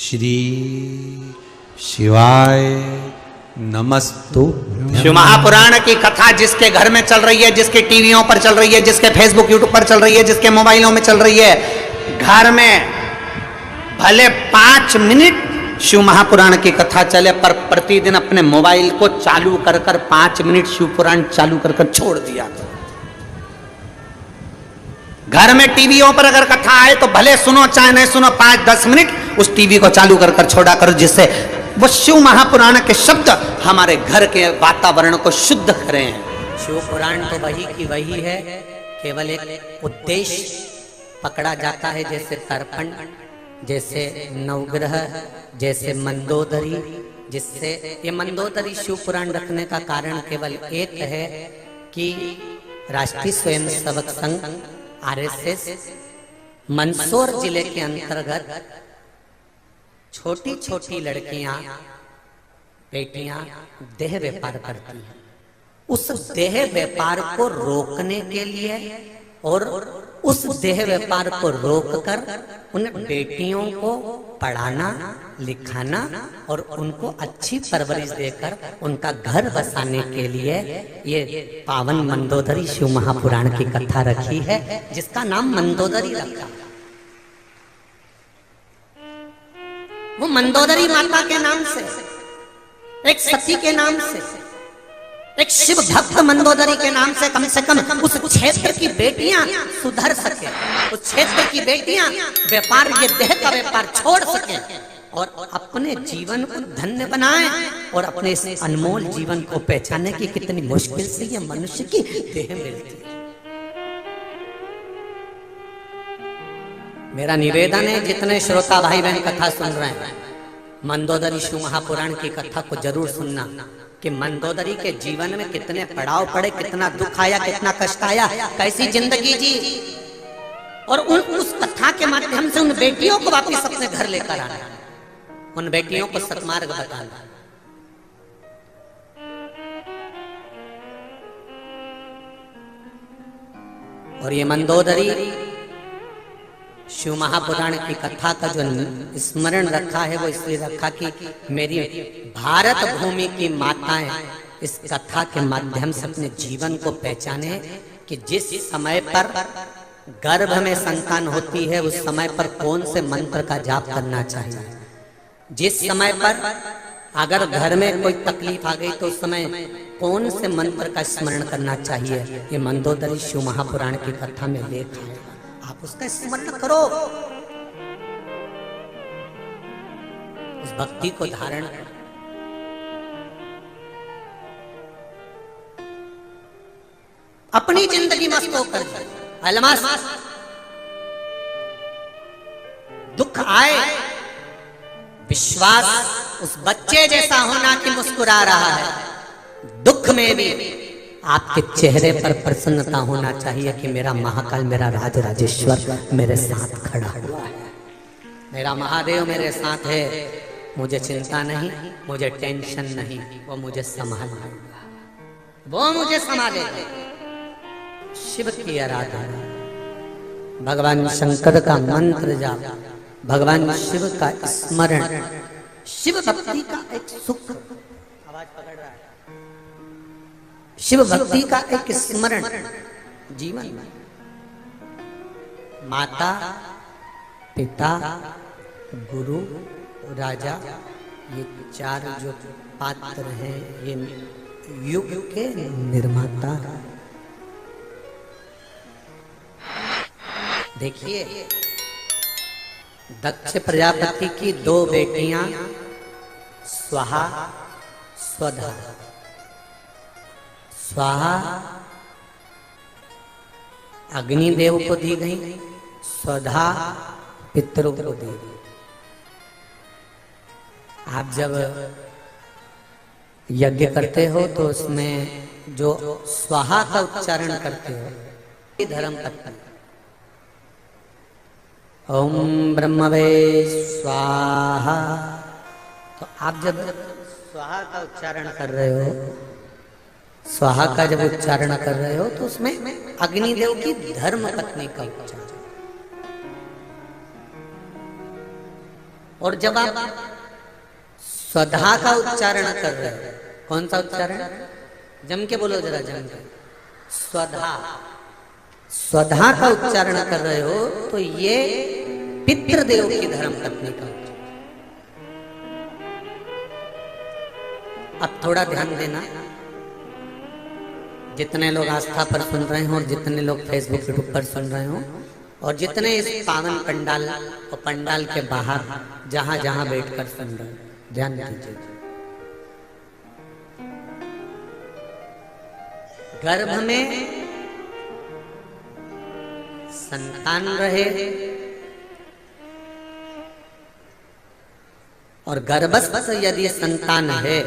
श्री शिवाय नमस्तु। शिव महापुराण की कथा जिसके घर में चल रही है, जिसके टीवियों पर चल रही है, जिसके फेसबुक यूट्यूब पर चल रही है, जिसके मोबाइलों में चल रही है, घर में भले 5 मिनट शिव महापुराण की कथा चले, पर प्रतिदिन अपने मोबाइल को चालू कर 5 मिनट शिव पुराण चालू कर छोड़ दिया। घर में टीवियों पर अगर कथा आए तो भले सुनो चाहे नहीं सुनो, 5-10 मिनट उस टीवी को चालू कर छोड़ा करो, जिससे वो शिव महापुराण के शब्द हमारे घर के वातावरण को शुद्ध करें। शिव पुराण तो वही की वही है, केवल एक उद्देश्य पकड़ा जाता है, जैसे तर्पण, जैसे नवग्रह, जैसे मंदोदरी। जिससे ये मंदोदरी शिव पुराण रखने का कारण केवल एक है कि राष्ट्रीय स्वयंसेवक संघ RSS मंदसौर जिले के अंतर्गत छोटी छोटी लड़कियां, बेटियां देह व्यापार करती हैं। उस देह व्यापार को रोकने के लिए और उस देह व्यापार को रोककर उन बेटियों को पढ़ाना, लिखाना और उनको अच्छी परवरिश देकर उनका घर बसाने के लिए ये पावन मंदोदरी शिव महापुराण की कथा रखी है, जिसका नाम मंदोदरी रखा। वो मंदोदरी माता के नाम से, एक सती के नाम से, एक शिव भक्त मंदोदरी के नाम से कम उस क्षेत्र की बेटियां सुधर सके, उस क्षेत्र की बेटियां व्यापार, ये देह का व्यापार छोड़ सके और अपने जीवन को धन्य बनाएं और अपने इस अनमोल जीवन को पहचाने की कितनी मुश्किल से ये मनुष्य की देह मिलती है। मेरा निवेदन है, जितने श्रोता भाई बहन कथा सुन रहे हैं, मंदोदरी शिव महापुराण की कथा को जरूर सुनना कि मंदोदरी के जीवन में कितने पड़ाव पड़े, कितना दुख आया, कितना कष्ट आया, कैसी जिंदगी जी, और उस कथा के माध्यम से उन बेटियों को वापस अपने घर लेकर आना, उन बेटियों को सत्मार्ग बताना। और ये मंदोदरी शिव महापुराण की कथा का जो स्मरण रखा है, वो इसलिए रखा कि मेरी भारत भूमि की माताएं इस कथा के माध्यम से अपने जीवन को पहचाने कि जिस समय पर गर्भ में संतान होती है, उस समय पर कौन से मंत्र का जाप करना चाहिए, जिस समय पर अगर घर में कोई तकलीफ आ गई तो उस समय कौन से मंत्र का स्मरण करना चाहिए। ये मंदोदरी शिव महापुराण की कथा में लेख है, आप उसका स्मरण करो, उस भक्ति को धारण करो। अपनी जिंदगी मस्त होकर अलमस्त, दुख आए, विश्वास उस बच्चे जैसा होना कि मुस्कुरा रहा है, दुख में भी आपके चेहरे पर प्रसन्नता होना चाहिए कि मेरा महाकाल, मेरा राज राजेश्वर मेरे साथ खड़ा हुआ है, मेरा महादेव मेरे साथ है, मुझे चिंता नहीं, मुझे टेंशन नहीं, वो मुझे संभालेगा, वो मुझे संभालेगा। शिव की आराधना, भगवान शंकर का मंत्र जाप, भगवान शिव का स्मरण, शिव भक्ति का एक सुख, आवाज पकड़ रहा है, शिव भक्ति का एक स्मरण जीवन में। माता, पिता, गुरु, राजा, ये 4 जो पात्र हैं, ये युग के निर्माता। देखिए, दक्ष प्रजापति की 2 बेटियां स्वाहा, स्वधा। स्वाहा अग्निदेव को दी गई, स्वधा पितरों को दी गई। आप जब यज्ञ करते हो तो उसमें जो स्वाहा का उच्चारण करते हो, ये धर्म पत्नी, ओम ब्रह्मवे स्वाहा। तो आप जब स्वाहा का उच्चारण कर रहे हो, स्वाहा का जब उच्चारण कर रहे हो तो उसमें अग्निदेव की धर्म पत्नी का उच्चारण, और जब आप स्वधा का उच्चारण कर रहे हो, कौन सा उच्चारण, जम के बोलो जरा, जम के, स्वधा, स्वधा का उच्चारण कर रहे हो तो ये पितृदेव की धर्म पत्नी का उच्चारण। अब थोड़ा ध्यान देना, जितने लोग आस्था पर सुन रहे हो और जितने लोग फेसबुक यूट्यूब पर सुन रहे हो और जितने इस पावन पंडाल और पंडाल के बाहर जहां जहां बैठकर सुन रहे हो, ध्यान दीजिए। गर्भ में संतान रहे और गर्भस्थ यदि संतान है,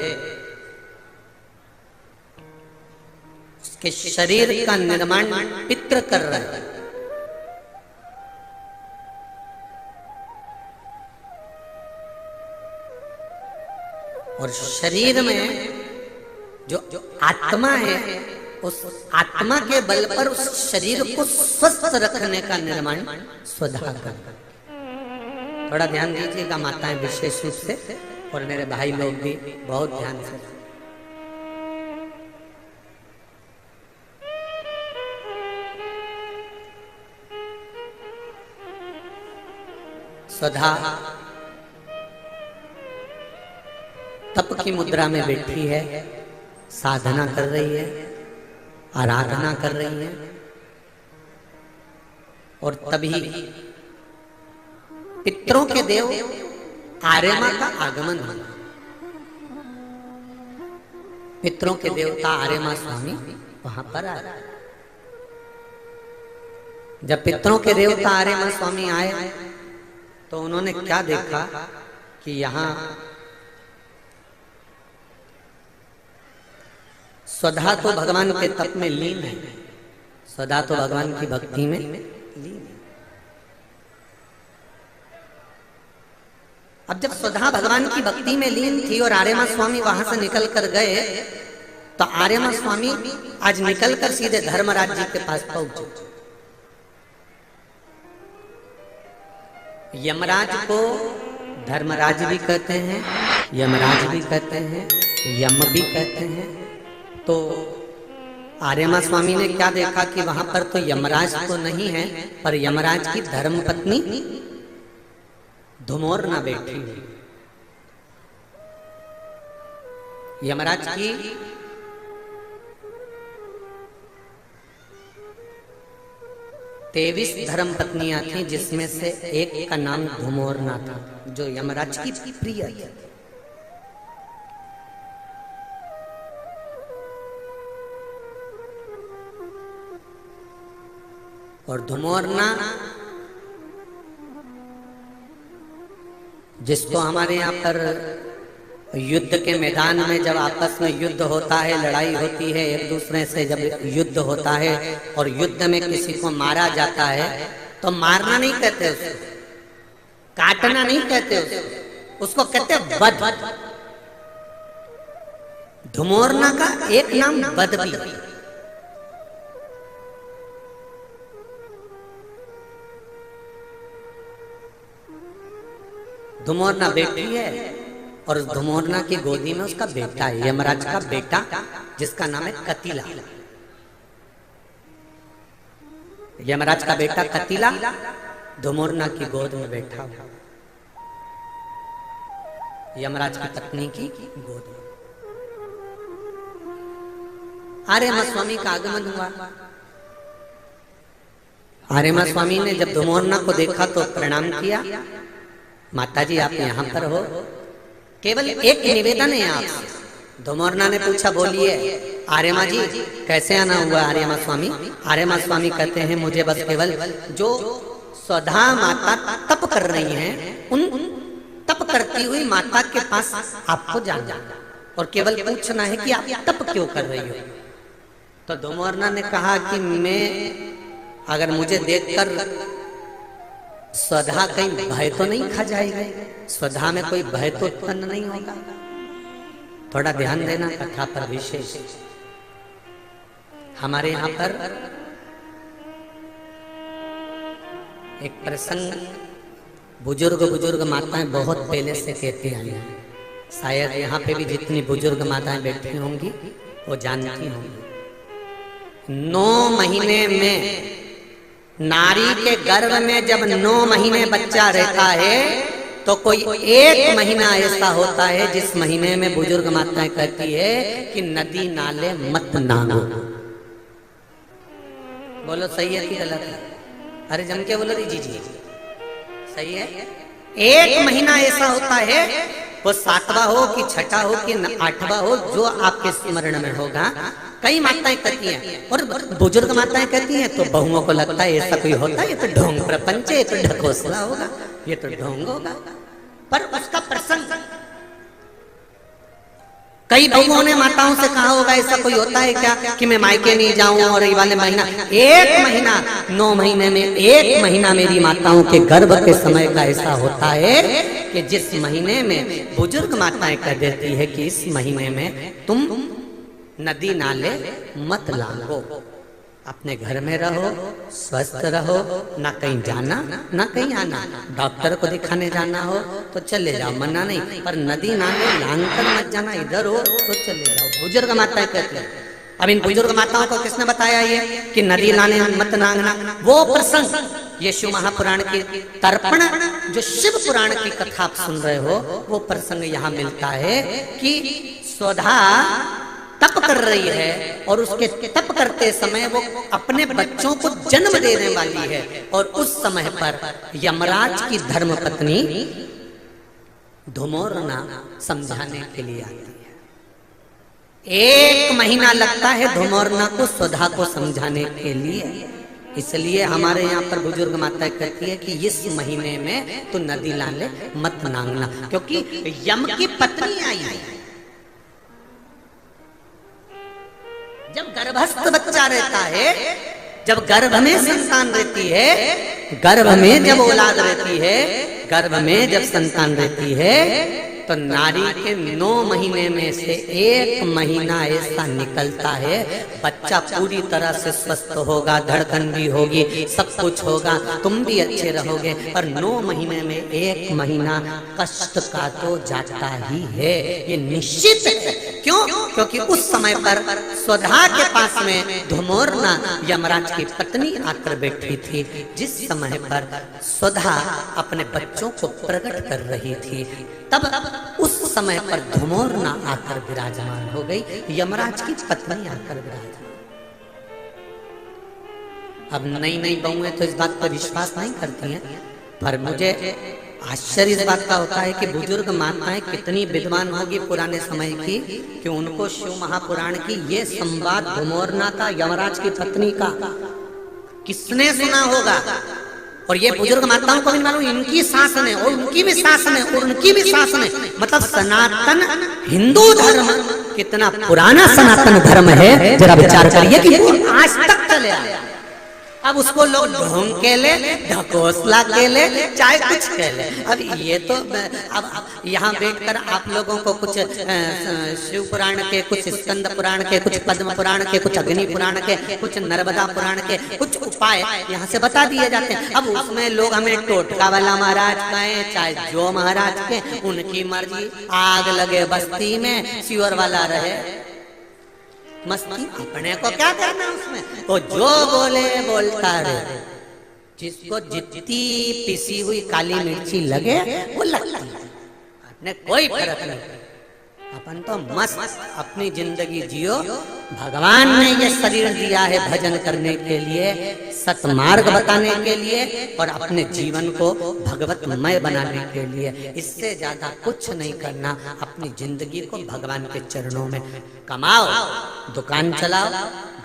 उसके शरीर का निर्माण पितृ कर रहे हैं। और शरीर में जो आत्मा है, उस आत्मा के बल पर उस शरीर को स्वस्थ रखने का निर्माण स्वधा कर। थोड़ा ध्यान दीजिएगा माताएं विशेष रूप से, और मेरे भाई लोग भी बहुत ध्यान से। स्वधा तप की मुद्रा में बैठी है, साधना कर रही है, आराधना कर रही है, और तभी पितरों के देव आर्यमा का आगमन हुआ। पितरों के देवता आर्यमा स्वामी वहां पर आए। जब पितरों के देवता आर्यमा स्वामी आए तो उन्होंने क्या देखा कि यहाँ स्वधा तो भगवान के तप में लीन है, स्वधा तो भगवान की भक्ति में लीन है। अब जब स्वधा भगवान की भक्ति में लीन थी और आर्यमा स्वामी वहां से निकल कर गए, तो आर्यमा स्वामी आज निकल कर सीधे धर्मराज जी के पास पहुंचे। यमराज को धर्मराज भी कहते हैं, यमराज भी कहते हैं, यम भी कहते हैं। तो आर्यमा स्वामी ने क्या देखा कि वहां पर तो यमराज तो नहीं है, पर यमराज की धर्मपत्नी धुमोरना बैठी हुई। यमराज की तेईस धर्म पत्नियां थी, जिसमें से एक का नाम धुमोरना था, जो यमराज की प्रिय थी। और धुमोरना, जिसको हमारे यहाँ पर युद्ध के मैदान में जब आपस में युद्ध होता है, लड़ाई होती है एक दूसरे से, जब युद्ध होता है और युद्ध में किसी को मारा जाता है तो मारना नहीं कहते उसको, काटना नहीं कहते उसको कहते वध। धुमोरना का एक नाम वध भी है। धुमोरना बेटी है और उस धुमोरना की गोदी में उसका बेटा है, यमराज का बेटा, जिसका नाम है कतिला। यमराज का बेटा कतिला धुमोरना की गोद में बैठा हुआ, यमराज की पत्नी की गोद में। आर्यमा स्वामी का आगमन हुआ। आर्यमा स्वामी ने जब धुमोरना को देखा तो प्रणाम किया। माताजी आप यहाँ पर हो, केवल एक निवेदन है आपसे। धुमोरना ने पूछा, बोलिए आर्यमा जी कैसे आना हुआ? आर्यमा स्वामी, आर्यमा स्वामी कहते हैं मुझे बस केवल जो स्वधा माता तप कर रही हैं, उन तप करती हुई माता के पास आपको जाना और केवल पूछना है कि आप तप क्यों कर रही हो। तो धुमोरना ने कहा कि मैं, अगर मुझे देखकर स्वधा कहीं भय तो नहीं खा जाएगी, स्वधा में कोई भय तो उत्पन्न नहीं होगा। थोड़ा ध्यान देना कथा पर विशेष। हमारे यहाँ पर एक प्रसंग बुजुर्ग माताएं बहुत पहले से कहती आई हैं, शायद यहाँ पे भी जितनी बुजुर्ग माताएं बैठी होंगी वो जानती होंगी। 9 महीने में नारी के गर्भ में जब 9 महीने बच्चा रहता है तो कोई 1 महीना ऐसा होता है जिस महीने में बुजुर्ग माताएं कहती है कि नदी नाले मत नागो। बोलो सही है कि गलत है? अरे जम के बोलो जी जी सही है। 1 महीना ऐसा होता है, वो 7वां हो कि 6ठा हो कि 8वां हो, जो आपके स्मरण में होगा। कई माताएं कहती हैं और बुजुर्ग माताएं कहती हैं तो बहुओं को लगता है ऐसा कोई होता है, ये तो ढोंग प्रपंच है, ये तो ढकोसला होगा, ये तो ढोंग होगा। पर उसका प्रसंग कई बहुओं ने माताओं से कहा होगा ऐसा कोई होता है क्या कि मैं मायके नहीं जाऊं और ये वाले महीना 1 महीना 9 महीने में 1 महीना मेरी माताओं के गर्भ के समय का ऐसा होता है कि जिस महीने में बुजुर्ग माताएं कह देती है कि इस महीने में तुम नदी नाले मत लांगो, अपने घर में रहो, स्वस्थ रहो, ना कहीं जाना ना कहीं आना। डॉक्टर को दिखाने जाना हो तो चले जाओ, मना नहीं, पर नदी नाले लांग कर मत जाना, इधर हो तो चले जाओ। बुजुर्ग माताएं कहती हैं। अब इन बुजुर्ग माताओं को किसने बताया ये कि नदी नाले मत नांगना? वो प्रसंग ये शिव महापुराण के तर्पण, जो शिव पुराण की कथा आप सुन रहे हो, वो प्रसंग यहाँ मिलता है कि स्वधा तप कर रही है और उसके तप करते समय वो अपने बच्चों को जन्म देने वाली है और उस समय पर यमराज की धर्म पत्नी धुमोरना समझाने के लिए आती है। 1 महीना लगता है धुमोरना को स्वधा को समझाने के लिए। इसलिए हमारे यहाँ पर बुजुर्ग माता कहती है कि इस महीने में तो नदी नाले मत नांगना, क्योंकि यम की पत्नी आई है। जब गर्भस्थ बच्चा रहता है, जब गर्भ में संतान रहती है, गर्भ में जब औलाद रहती है, गर्भ में जब संतान रहती है, तो नारी के 9 महीने में से 1 महीना ऐसा निकलता है, बच्चा पूरी तरह से स्वस्थ होगा, धड़कन भी होगी, सब कुछ होगा, तुम भी अच्छे रहोगे। पर 9 महीने में 1 महीना कष्ट का तो जाता ही है, ये निश्चित है। क्यों? क्योंकि उस समय पर स्वधा के पास में धुमोरना यमराज की पत्नी आकर बैठी थी, जिस समय पर स्वधा अपने बच्चों को प्रकट कर रही थी, तब उस समय पर धुमोरना आकर विराजमान हो गई, यमराज की पत्नी आकर विराजमान। अब नई नई बहुएं तो इस बात पर विश्वास नहीं करती हैं, पर मुझे आश्चर्य इस बात का होता है कि बुजुर्ग माताएं कितनी विद्वान होगी पुराने समय की कि उनको शिव महापुराण की ये संवाद धुमोरना का यमराज की पत्नी का किसने सुना होगा। और ये बुजुर्ग माताओं को भी मालूम, इनकी सास ने और उनकी भी सास ने और उनकी भी सास ने, मतलब सनातन हिंदू धर्म कितना पुराना सनातन धर्म है, जरा विचार करिए कि वो आज तक चले आया। अब उसको लोग ढोंग के ले, ढकोसला के ले, चाहे कुछ के ले। अब ये तो अब यहाँ बैठकर आप लोगों को कुछ शिव पुराण के, कुछ स्कंद पुराण के, कुछ पद्म पुराण के, कुछ अग्नि पुराण के, कुछ नर्मदा पुराण के कुछ उपाय यहाँ से बता दिए जाते हैं। अब उसमें लोग हमें टोटका वाला महाराज कहें, चाहे जो महाराज के, उनकी मर्जी। आग लगे बस्ती में, शिवर वाला रहे मस्ती, अपने को क्या करना उसमें, वो जो बोले बोलता रहे। जिसको जितनी पिसी हुई काली मिर्ची लगे वो लगती है, अपने कोई फर्क नहीं। अपन तो मस्त अपनी जिंदगी जियो। भगवान ने ये शरीर दिया है भजन करने के लिए, सतमार्ग बताने के लिए और अपने जीवन को भगवतमय बनाने के लिए। इससे ज्यादा कुछ नहीं करना। अपनी जिंदगी को भगवान के चरणों में कमाओ, दुकान चलाओ,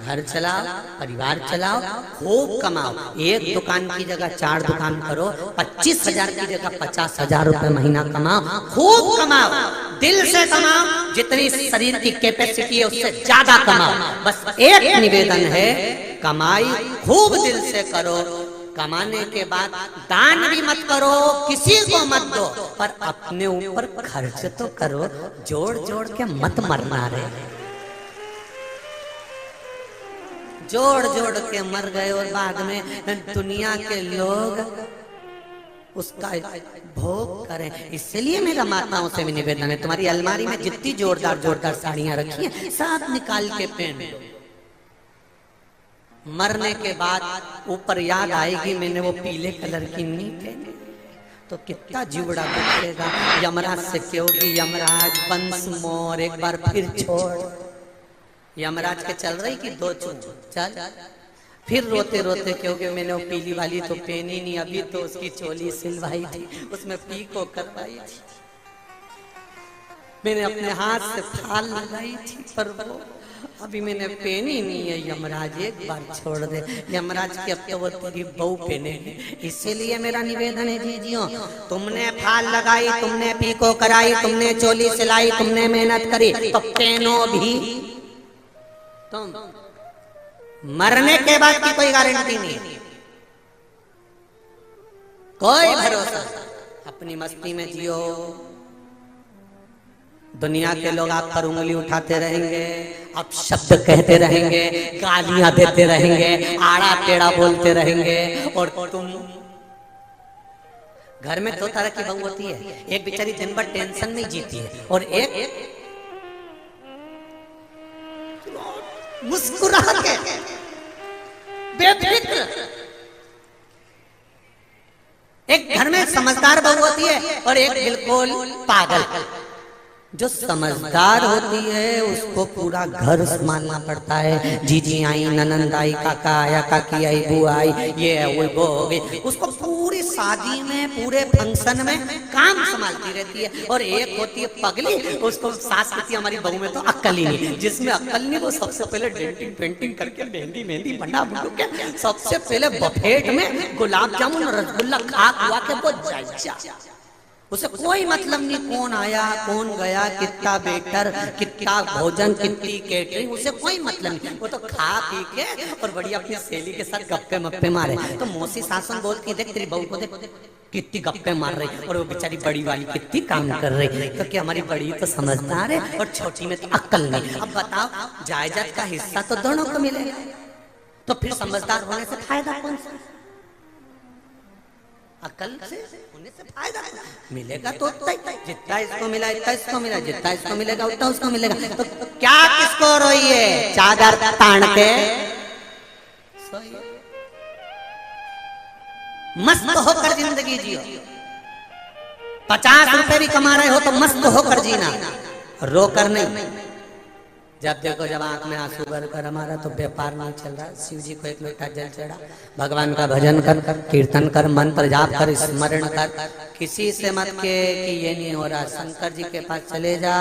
घर चलाओ, परिवार चलाओ, खूब कमाओ। एक दुकान की जगह 4 दुकान करो, 25,000 की जगह 50,000 रुपए महीना कमाओ, खूब कमाओ, दिल से कमाओ, जितनी शरीर की कैपेसिटी है उससे ज्यादा कमाओ। बस एक निवेदन है, कमाई खूब दिल से करो। कमाने के बाद दान भी मत करो, किसी को मत दो, पर अपने ऊपर खर्च तो करो। जोड़ जोड़ के मत मरना रे, जोड़ जोड़ के मर गए और बाद में दुनिया के लोग उसका भोग करें। इसलिए मेरा माताओं से भी निवेदन है, तुम्हारी अलमारी में जितनी जोरदार जोरदार साड़ियां रखी हैं सब निकाल के पहन लो। मरने के बाद ऊपर याद आएगी मैंने वो पीले कलर की नहीं पहनी, तो कितना जीवड़ा दुखेगा। यमराज से कहोगी यमराज बंस मोर एक बार फिर छोड़। यमराज के चल रही कि दो चल, फिर रोते रोते कहोगे मैंने वो पीली वाली तो पहनी नहीं, अभी तो उसकी चोली सिलवाई थी, उसमें पीको करवाई थी, मैंने अपने हाथ से फाल लगाई थी, पर वो अभी मैंने पहनी नहीं है। यमराज एक बार छोड़ दे। यमराज की अब तो वो तेरी बहू पहने। इसीलिए मेरा निवेदन है जीजियों, तुमने फाल लगाई, तुमने पीको कराई, तुमने चोली सिलाई, तुमने मेहनत करी, तो पहनो भी तुम। मरने के बाद की कोई गारंटी नहीं, कोई भरोसा। अपनी मस्ती में जियो, दुनिया के लोग आप पर उंगली उठाते रहेंगे, आप शब्द कहते रहेंगे, गालियां देते रहेंगे, आड़ा टेढ़ा बोलते रहेंगे, और तुम घर में दो तरह की बहू होती है, एक बेचारी दिन भर टेंशन में जीती है और एक मुस्कुरा के बेफिक्र। एक घर में समझदार बहू होती है और एक बिल्कुल पागल। जो समझदार होती है उसको पूरा घर संभालना पड़ता है। जीजी आई, ननंद आई, काका आया, काकी आई, बुआ आई, ये है वो हो गई। उसको पूरी शादी में, पूरे फंक्शन में काम संभालती रहती है। और एक होती है पगली, उसको सास कहती है हमारी बहू में तो अक्ल ही नहीं। जिसमें अक्ल नहीं वो सबसे पहले डेंटिंग पेंटिंग करके मेहंदी मेहंदी बना बुटू के सबसे पहले बफेट में गुलाब जामुन रसगुल्ला खा हुआ के वो जाए। उसे कोई मतलब नहीं कौन आया कौन गया, कितना बेटर, कितना भोजन, कितनी केटरिंग, उसे कोई मतलब नहीं। वो तो खा पी के और बढ़िया अपनी सहेली के साथ गप्पे मप्पे मारे। तो मौसी सासन बोलती देख तेरी बहू को देख कितनी गप्पे मार रही, और वो बेचारी बड़ी वाली कितनी काम कर रही, क्योंकि हमारी बड़ी तो समझदार है और छोटी में तो अक्ल नहीं। अब बताओ जायदाद का हिस्सा तो दोनों को मिलेगा, तो फिर समझदार होने से फायदा कौन सा? अकल से होने से फायदा मिलेगा तो जितना इसको मिला इतना इसको मिला, जितना इसको मिलेगा उतना उसको मिलेगा। तो क्या किसको रोइए, चादर तान के मस्त होकर जिंदगी जियो। 50 रुपए भी कमा रहे हो तो मस्त होकर जीना, रोकर नहीं। जब देखो जब आंख में आंसू भरकर हमारा तो व्यापार नहीं चल रहा, शिव जी को एक लोटा जल चढ़ा, भगवान का भजन कर, कीर्तन कर, मंत्र जाप कर, स्मरण कर। किसी से मत के कि ये नहीं हो रहा, शंकर जी के पास चले जा,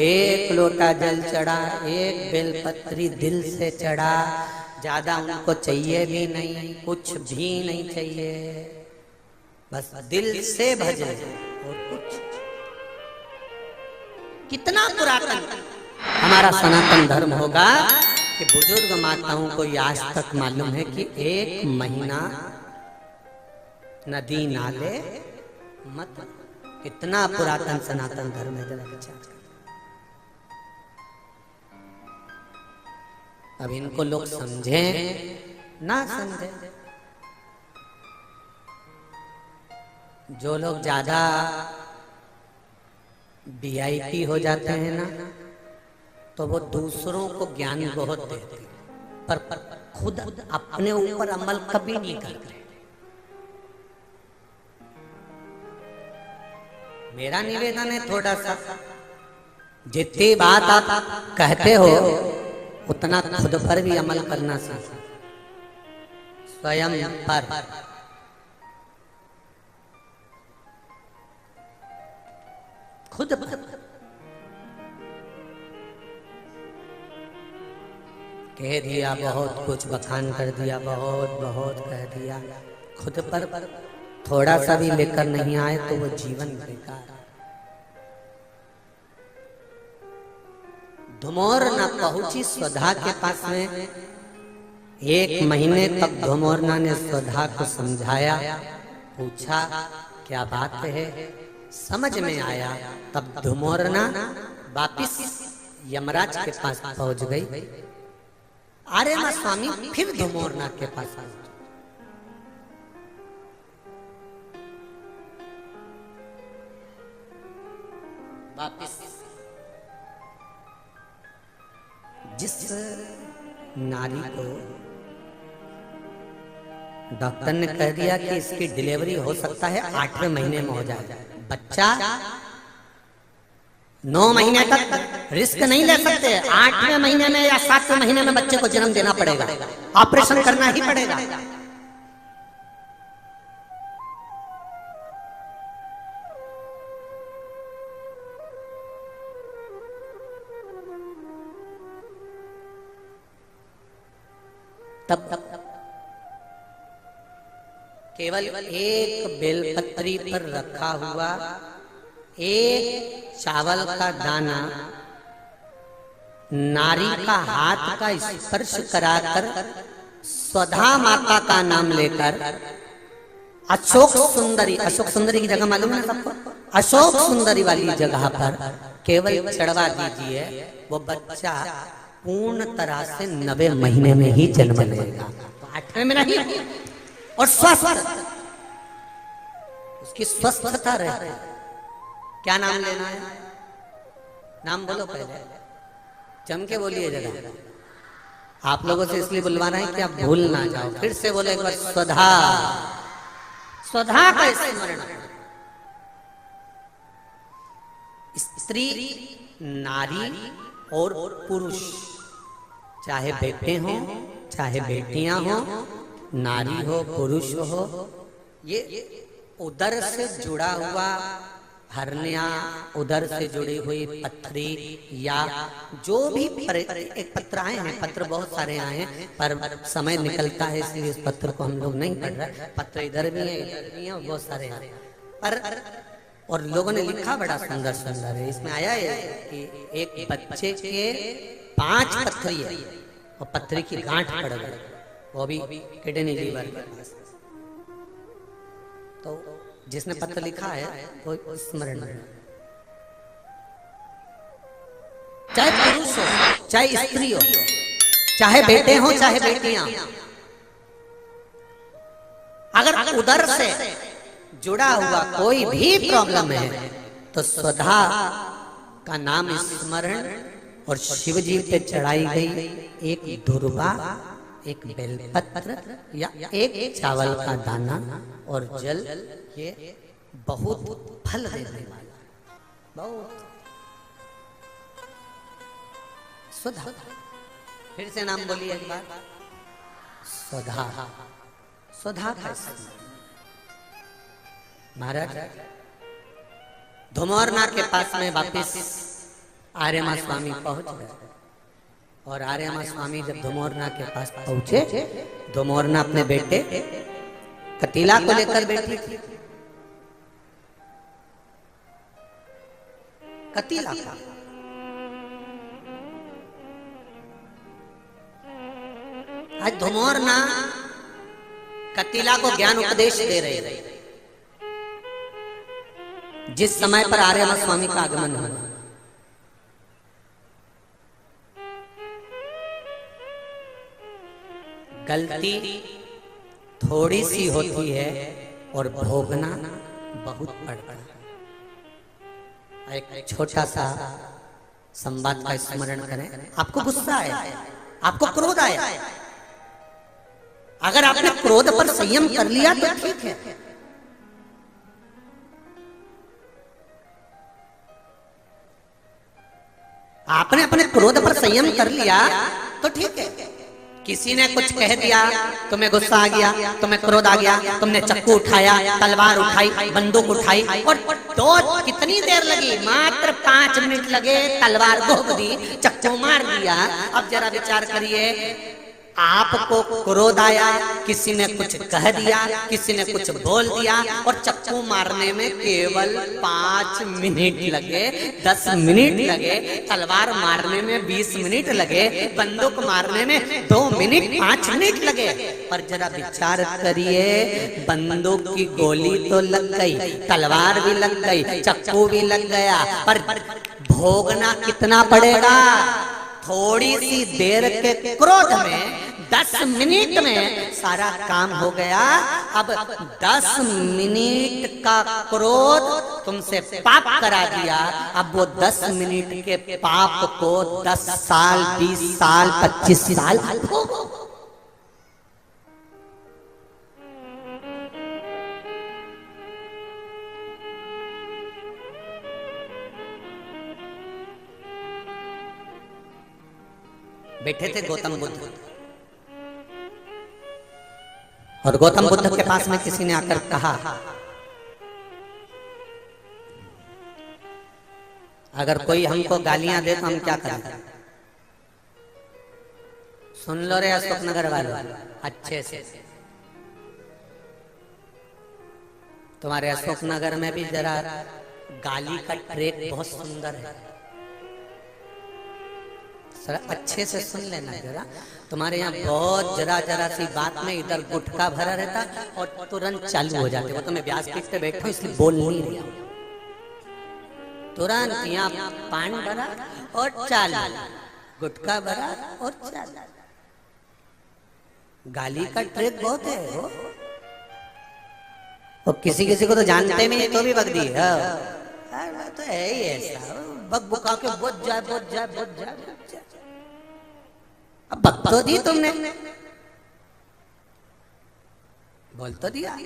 एक लोटा जल चढ़ा, एक बेलपत्री दिल से चढ़ा, ज्यादा उनको चाहिए भी नहीं, कुछ भी नहीं चाहिए, बस दिल से भजन और कुछ। कितना पुरातन हमारा सनातन धर्म होगा कि बुजुर्ग माताओं को आज तक मालूम है कि 1 महीना नदी नाले मत। कितना पुरातन सनातन धर्म है जरा विचार। अब इनको लोग समझे ना समझे, जो लोग ज्यादा VIP हो जाते हैं ना, तो वो दूसरों को ज्ञान बहुत देते हैं, पर खुद अपने ऊपर अमल कभी नहीं करते। मेरा निवेदन है थोड़ा सा, जितनी बात आप कहते हो उतना खुद पर भी अमल करना सीखो, स्वयं पर। खुद पर कह दिया बहुत कुछ, बखान कर दिया बहुत बहुत कह दिया, खुद पर थोड़ा सा भी लेकर नहीं आए तो वो जीवन बेकार। धुमोर न पहुंची स्वधा के पास में, 1 महीने तक धुमोरना ने स्वधा को समझाया, पूछा क्या बात है, समझ में आया, तब धुमोरना वापिस यमराज के पास पहुंच गई। अरे मां स्वामी फिर धुमोरना के पास आए, वापिस जिस नारी को डॉक्टर ने कह दिया कि इसकी डिलीवरी हो सकता है 8वें महीने में हो जाए, बच्चा 9 महीने तक रिस्क नहीं ले सकते, 8वें महीने में या 7वें महीने में बच्चे को जन्म देना पड़ेगा, ऑपरेशन करना ही पड़ेगा। तब केवल एक बेलपत्री पर रखा हुआ एक चावल का दाना नारी का हाथ का स्पर्श कराकर स्वधा माता का नाम लेकर अशोक सुंदरी की जगह मालूम है सबको, अशोक सुंदरी वाली जगह पर केवल चढ़वा दीजिए, वो बच्चा पूर्ण तरह से 90 महीने में ही जन्म लेगा, 8वें में नहीं, और स्वस्थ, उसकी स्वस्थता रहे। क्या नाम लेना है? नाम बोलो पहले, जम के बोलिए जरा। आप लोगों से इसलिए बुलवाना है कि आप भूल ना जाओ। फिर से बोले एक बार, स्वधा, स्वधा का स्मरण। स्त्री, नारी और पुरुष, चाहे बेटे हो चाहे बेटियां हो, नारी हो पुरुष हो, ये उदर से जुड़ा हुआ हरनिया, उदर से जुड़ी हुई पथरी, या जो भी एक पत्र आए हैं, पत्र बहुत सारे आए हैं, पर समय निकलता है इसलिए इस पत्र को हम लोग नहीं पढ़ रहे। पत्र इधर भी है, इधर भी है, बहुत सारे हैं, पर और लोगों ने लिखा बड़ा सुंदर सुंदर है। इसमें आया है कि एक बच्चे के 5 पथरी है और पथरी की गांठ पड़ गई, वो भी किडनी लीवर के पास। तो जिसने पत्र लिखा है वो स्मरण में, चाहे पुरुष हो चाहे स्त्री हो, चाहे बेटे हो चाहे बेटियां, अगर उदर से जुड़ा हुआ कोई भी प्रॉब्लम है तो स्वधा का नाम स्मरण और शिव जी पे चढ़ाई गई एक दुर्वा, एक बेलपत्र या एक चावल का दाना और जल, ये बहुत फल देने वाला, बहुत। स्वधा, फिर से नाम बोलिए एक बार, स्वधा, स्वधा का महाराज धुमौरना के पास में वापिस आर्यमा स्वामी पहुंच गए, और आर्यमा स्वामी जब धुमौरना के पास पहुंचे, धुमौरना अपने बेटे कतीला को लेकर बैठी थी। कतीला का आज धुमौरना कतीला को ज्ञान उपदेश दे रहे थे, जिस समय पर आर्यमा स्वामी का आगमन हुआ। गलती थोड़ी सी होती है और भोगना बहुत पड़ता है। एक छोटा सा संवाद का स्मरण करें। आपको गुस्सा आया, आपको क्रोध आया, अगर आपने क्रोध पर संयम कर लिया तो ठीक है, आपने अपने क्रोध पर संयम कर लिया तो ठीक है। किसी ने कुछ कह दिया, तुम्हें गुस्सा आ गया, तुम्हें क्रोध आ गया, तुमने चक्कू उठाया, तलवार उठाई, बंदूक उठाई, और तो कितनी देर लगी? मात्र 5 मिनट लगे, तलवार घोंप दी, चक्कू मार दिया। अब जरा विचार करिए, आपको क्रोध आया, किसी ने कुछ कह दिया, किसी ने कुछ बोल दिया, और चक्कू मारने में केवल 5 मिनट लगे, 10 मिनट लगे, तलवार मारने में 20 मिनट लगे, बंदूक मारने में 2 मिनट 5 मिनट लगे। पर जरा विचार करिए, बंदूक की गोली तो लग गई, तलवार भी लग गई, चक्कू भी लग गया, पर भोगना कितना पड़ेगा? थोड़ी सी देर के क्रोध में 10 मिनट में सारा काम हो गया। अब 10 मिनट का क्रोध तुमसे पाप करा दिया। अब वो 10 मिनट के पाप को 10 साल 20 साल 25 साल भोगो। बैठे थे गौतम बुद्ध, और गौतम बुद्ध के पास में किसी ने आकर कहा, अगर कोई हमको गालियां दे तो हम क्या करें? सुन लो रे अशोक नगर वालों अच्छे से, तुम्हारे अशोक नगर में भी जरा गाली का ट्रैक बहुत सुंदर है, सर अच्छे से सुन लेना जरा। तुम्हारे यहाँ बहुत जरा जरा सी बात में इधर गुटखा भरा रहता और तुरंत चालू हो जाते। वो तो मैं व्यासपीठ पे बैठा हूँ इसलिए बोल नहीं रहा, तुरंत यहाँ पान भरा और चालू, गुटखा भरा और चालू। गाली का ट्रिक बहुत है वो, और किसी किसी को तो जानते भी नहीं तो भी बक दी है, तो है ही ऐसा, बक बुका के बुझ जाए बुझ जाए बुझ जाए। अब बक तो दी तुमने, बोल तो दिया।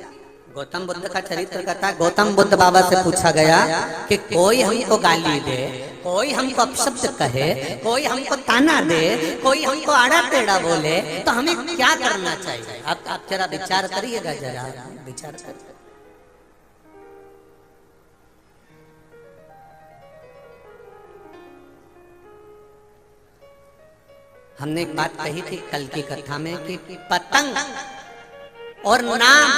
गौतम बुद्ध का चरित्र कथा, गौतम बुद्ध बाबा से पूछा गया कि कोई हमको गाली दे, कोई हमको अपशब्द कहे, कोई हमको ताना दे, कोई हमको आड़ा टेढ़ा बोले, तो हमें क्या करना चाहिए? आप जरा विचार करिएगा, जरा विचार करिए। हमने एक बात कही थी कल की कथा में कि पतंग और नाम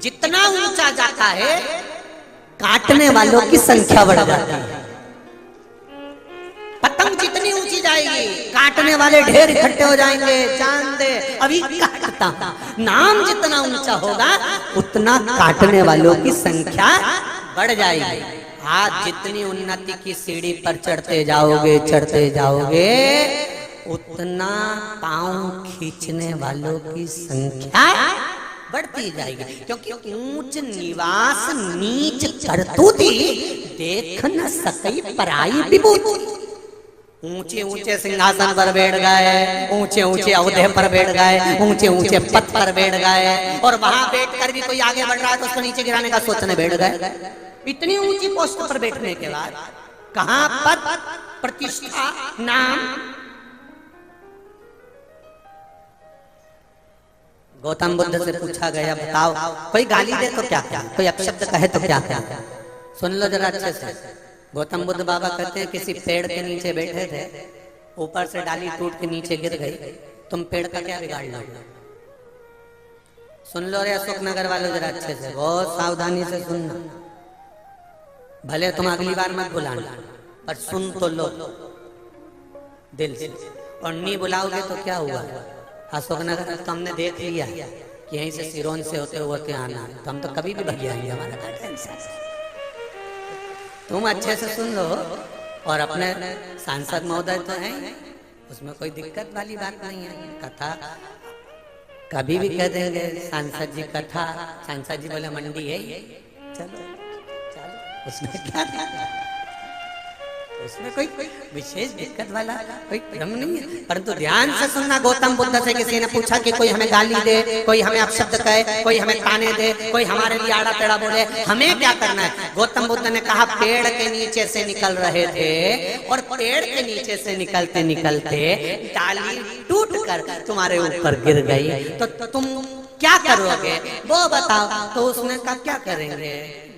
जितना ऊंचा जाता है काटने वालों की संख्या बढ़ जाती है। पतंग जितनी ऊंची जाएगी काटने वाले ढेर इकट्ठे हो जाएंगे, जान दे अभी काटता हूं। नाम जितना ऊंचा होगा उतना काटने वालों की संख्या बढ़ जाएगी। आज जितनी उन्नति की सीढ़ी पर चढ़ते जाओगे उतना पांव खींचने वालों की संख्या बढ़ती जाएगी, क्योंकि ऊंच निवास नीच करतूती देख न सकई पराई विभूति। ऊंचे ऊंचे सिंहासन पर बैठ गए, ऊंचे ऊंचे अवधे पर बैठ गए, ऊंचे ऊंचे पद पर बैठ गए, और वहां बैठकर भी कोई आगे बढ़ रहा है तो उसको नीचे गिराने का सोचने बैठ गए। इतनी ऊंची पोस्ट पर बैठने के बाद कहां पद, प्रतिष्ठा, नाम। गौतम बुद्ध से पूछा गया, बताओ कोई गाली दे तो क्या क्या, कोई अपशब्द कहे तो क्या क्या? सुन लो जरा अच्छे से। गौतम बुद्ध बाबा कहते हैं किसी पेड़ के नीचे बैठे थे, ऊपर से डाली टूट के नीचे गिर गई, तुम पेड़ का क्या बिगाड़ लोगे? सुन लो रे अशोक नगर वालों जरा अच्छे से, बहुत सावधानी से सुनना। भले तुम अगली बार मत बुलाना, पर सुन तो लो दिल से, और नहीं बुलाओगे तो क्या हुआ? अशोक नगर तो हमने देख लिया कि यहीं से सिरोन से होते आना, तो हम तो कभी भी भग जाएंगे, हमारा क्या टेंशन। तुम अच्छे से सुन लो, और अपने सांसद महोदय तो हैं, उसमें कोई दिक्कत वाली बात नहीं है। कथा कभी भी कह देंगे सांसद जी कथा, सांसद जी बोले मंडी है, चलो उसमें क्या, उसमें कोई विशेष दिक्कत वाला कोई क्रम नहीं है। परंतु ध्यान से सुनना, गौतम बुद्ध से किसी ने पूछा कि कोई हमें गाली दे, कोई हमें अपशब्द कहे, कोई हमें ताने दे, कोई हमारे लिए आड़ा टेढ़ा बोले, हमें क्या करना है? गौतम बुद्ध ने कहा पेड़ के नीचे से निकल रहे थे, और पेड़ के नीचे से निकलते निकलते डाली टूट कर तुम्हारे ऊपर गिर गई, तो तुम क्या करोगे वो बताओ? तो उसने कहा क्या करेंगे,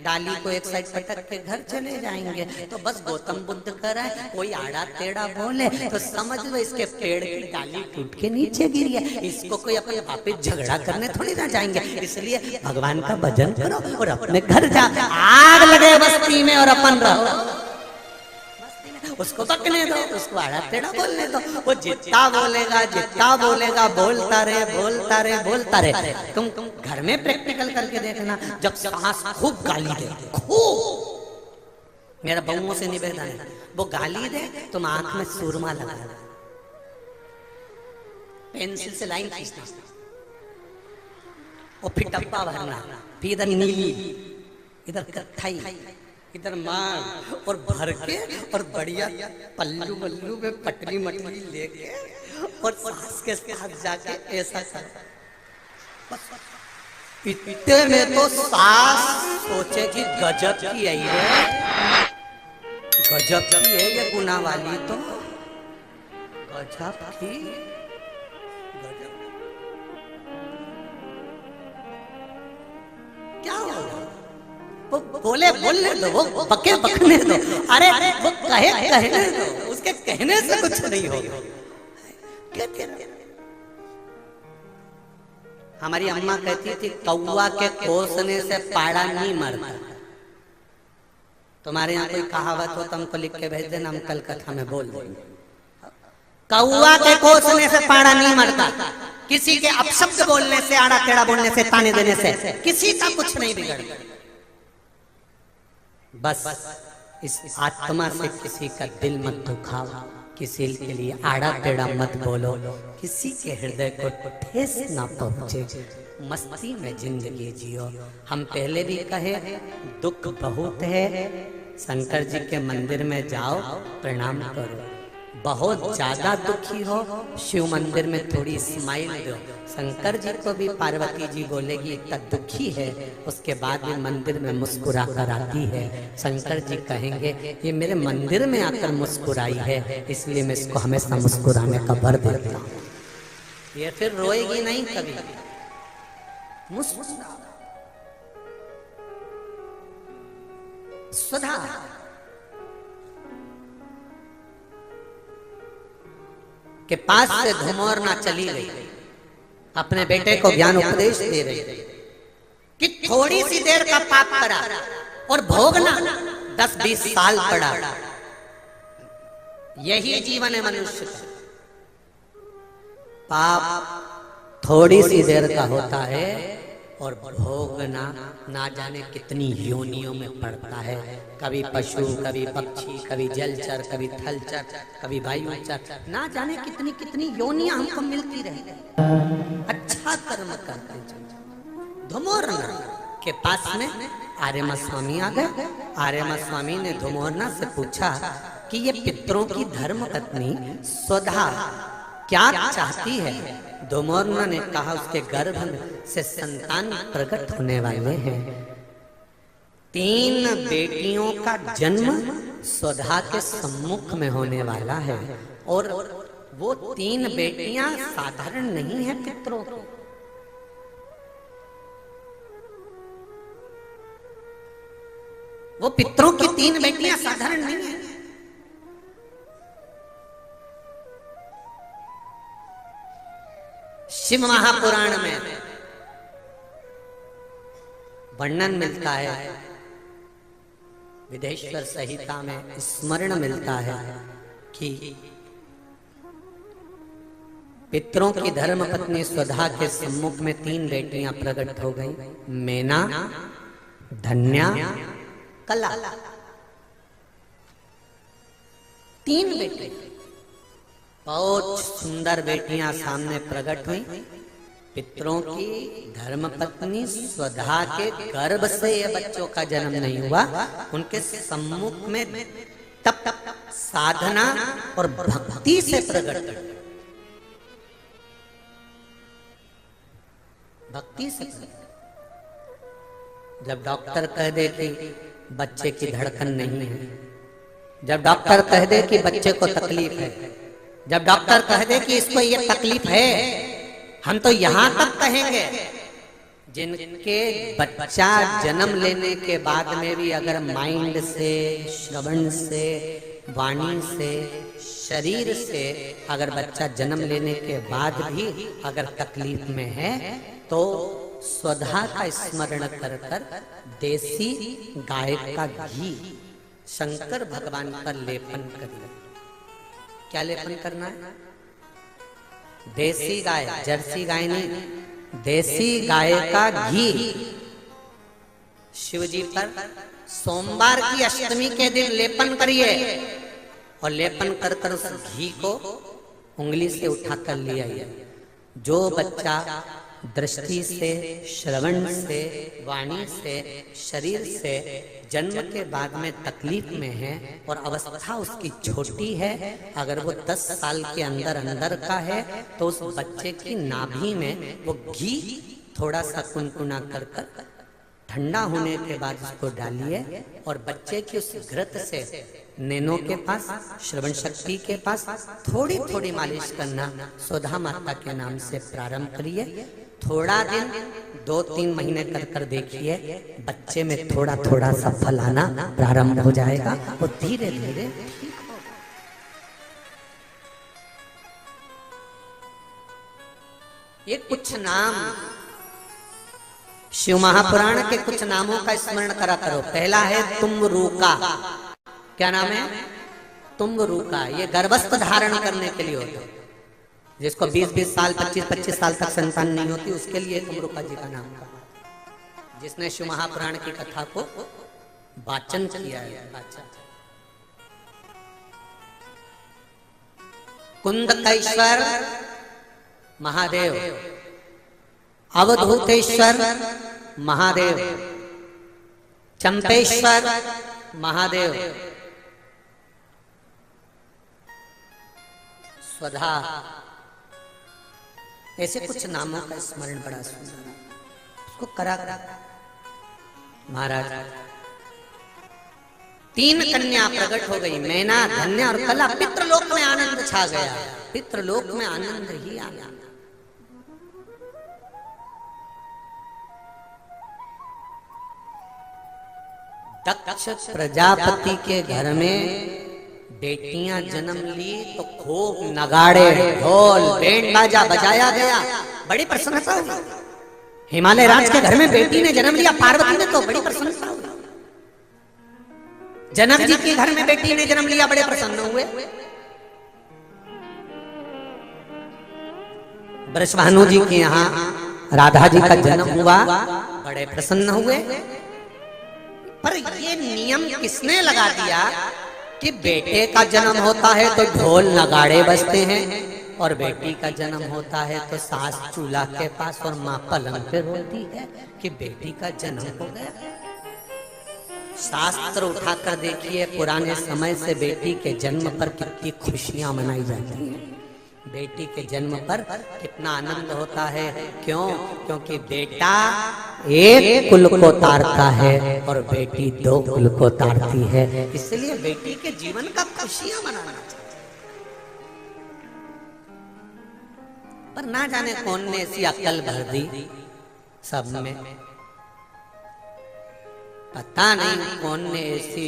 डाली को एक साइड पटक के घर चले जाएंगे। तो बस गौतम बुद्ध कर रहा है, कोई आड़ा टेढ़ा बोले तो समझ लो इसके पेड़ की डाली टूट के नीचे गिरी है, इसको कोई अपने वापिस झगड़ा करने थोड़ी ना जाएंगे। इसलिए भगवान का भजन करो और अपने घर जा, आग लगे बस्ती में और अपन रहो, उसको बकने दो, उसको आड़ा टेढ़ा बोलने दो, वो जितना बोलेगा बोलता रहे। तुम घर में प्रैक्टिकल करके देखना, जब सास खूब गाली दे, खूब, मेरा बहुओं से निवेदन है, वो गाली दे तुम आंख में सुरमा लगा, पेंसिल से लाइन खींचना और फिर डब्बा भरना, फिर इधर नीली, इधर कत्थई, इधर मार और भर के और बढ़िया पल्लू वल्लू में पटरी मटरी लेके और सास के साथ जाके ऐसा कर। इतने में तो सास सोचे कि गजब की आई है, गजब की है ये गुना वाली, तो गजब की, गजब क्या होगा? वो बोले बोलने दो, वो बके बकने दो, अरे वो कहे कहने दो, उसके कहने से कुछ नहीं होगा। हमारी अम्मा कहती थी कौवा के कोसने से पाड़ा नहीं मरता। तुम्हारे यहाँ कोई कहावत हो तो हमको लिख के भेज देना, हम कल कथा में बोल देंगे। कौवा के कोसने से पाड़ा नहीं मरता, किसी के अपशब्द बोलने से, आड़ा टेढ़ा बोलने से, ताने देने से किसी का कुछ नहीं बिगड़ता। बस इस आत्मा से किसी का दिल मत दुखाओ, किसी के लिए आड़ा टेढ़ा मत बोलो, किसी के हृदय को ठेस ना पहुंचे, मस्ती में जिंदगी जियो। हम पहले भी कहे दुख बहुत है, शंकर जी के मंदिर में जाओ प्रणाम करो। बहुत ज्यादा दुखी हो शिव मंदिर में थोड़ी स्माइल दो। शंकर जी को भी पार्वती जी बोलेगी इतना दुखी है, उसके बाद भी मंदिर में मुस्कुरा कर आती है। शंकर जी कहेंगे ये मेरे मंदिर में आकर मुस्कुराई है, इसलिए मैं इसको हमेशा मुस्कुराने का वर देता हूँ। ये फिर रोएगी नहीं कभी, मुस्कुरा सुधा। के पास से धुमोरना चली गई, अपने बेटे को ज्ञान उपदेश दे रही कि थोड़ी सी देर का पाप करा और भोगना 10-20 साल पड़ा। यही जीवन है मनुष्य का। पाप थोड़ी सी देर का होता है और भोगना ना जाने कितनी योनियों में पड़ता है। कभी पशु, कभी पक्षी, कभी जलचर, कभी थलचर, कभी वायुचर, ना जाने कितनी कितनी योनियां हमको मिलती रही। अच्छा कर्म करते चलो। धुमोरना के पास में आर्यमा स्वामी आ गए। आर्यमा स्वामी ने धुमोरना से पूछा कि ये पितरों की धर्म पत्नी स्वधा क्या चाहती है। धुमोरना ने कहा उसके गर्भ से संतान प्रकट होने वाले हैं। 3 बेटियों का जन्म स्वधा के सम्मुख में होने वाला है और वो 3 बेटियां साधारण नहीं है पितरों की। वो पितरों की 3 बेटियां साधारण नहीं है। शिव महापुराण में वर्णन मिलता है, विदेश्वर संहिता में स्मरण मिलता है कि पितरों की धर्म पत्नी स्वधा के सम्मुख में 3 बेटियां प्रकट हो गई, मेना, धन्या, कला। 3 बेटे, बहुत सुंदर बेटियां सामने प्रकट हुई। पितरों की धर्मपत्नी स्वधा के गर्भ से ये बच्चों का जन्म नहीं हुआ, उनके सम्मुख में तप साधना और भक्ति से प्रकट, भक्ति से। जब डॉक्टर कह दे कि बच्चे की धड़कन नहीं है, जब डॉक्टर कह दे कि बच्चे को तकलीफ है, जब डॉक्टर कह दे कि इसको ये तकलीफ है, हम तो यहां तक कहेंगे जिनके बच्चा जन्म लेने के बाद में भी अगर माइंड से, श्रवण से, वाणी से, शरीर से अगर बच्चा जन्म लेने के बाद भी अगर तकलीफ में है तो स्वधा का स्मरण कर कर देसी गाय का घी शंकर भगवान पर लेपन करिए। क्या लेपन करना है? देसी गाय, जर्सी गाय नहीं, देसी गाय का घी शिव जी पर सोमवार की अष्टमी के दिन लेपन करिए और लेपन कर कर उस घी को उंगली से उठा कर ले आइए जो बच्चा दृष्टि से, श्रवण से, वाणी से, शरीर से जन्म के बाद में तकलीफ में है और अवस्था उसकी छोटी है, अगर वो 10 साल के अंदर अंदर का है तो उस बच्चे की नाभि में वो घी थोड़ा सा कुनकुना कर कर ठंडा होने के बाद उसको डालिए और बच्चे की उस घृत से नैनों के पास, श्रवण शक्ति के पास थोड़ी थोड़ी मालिश करना सुधा माता के नाम से प्रारंभ करिए। थोड़ा दिन 2-3 महीने कर कर देखिए, बच्चे में थोड़ा थोड़ा सा फल आना प्रारंभ हो जाएगा और धीरे धीरे ये कुछ नाम शिव महापुराण के कुछ नामों का स्मरण करा करो। पहला है तुमरूका। क्या नाम है? तुमरूका। ये गर्भस्थ धारण करने के लिए होता है, जिसको 20-20 साल, 25-25 साल तक संतान नहीं होती, उसके लिए तुमरूका जी का नाम था, जिसने शिव महापुराण की कथा को वाचन किया है। कुंदकेश्वर महादेव, अवधूतेश्वर महादेव, चंपेश्वर महादेव, स्वधा, ऐसे कुछ नामों का स्मरण बड़ा सुंदर उसको करा महाराज। 3 कन्या प्रकट हो गई, मैना, धन्य और कला। पितृलोक में आनंद छा गया, पितृलोक में आनंद ही आनंद। दक्ष प्रजापति के घर में बेटियां जन्म ली तो खूब नगाड़े, ढोल, बैंड बाजा बजाया गया, बड़ी प्रसन्नता हुई। हिमालय राज के घर में बेटी ने जन्म लिया, पार्वती ने, तो बड़ी प्रसन्नता हुई। जनक जी के घर में बेटी ने जन्म लिया, बड़े प्रसन्न हुए। वृषभानु जी के यहाँ राधा जी का जन्म हुआ, बड़े प्रसन्न हुए। पर ये नियम किसने लगा दिया कि बेटे का जन्म होता है तो ढोल नगाड़े बजते हैं, और बेटी का जन्म होता है तो सास चूल्हा के पास और माँ पलंग पे रोती है कि बेटी का जन्म हो गया। शास्त्र उठाकर देखिए, पुराने समय से बेटी के जन्म पर कितनी खुशियां मनाई जाती हैं, बेटी के जन्म पर कितना आनंद होता है। क्यों? क्योंकि बेटा एक कुल को तारता है और बेटी 2 कुल को तारती है, इसलिए बेटी के जीवन का खुशियां मनाना चाहिए। पर ना जाने कौन ने ऐसी अक्ल भर दी सब में, पता नहीं कौन ने ऐसी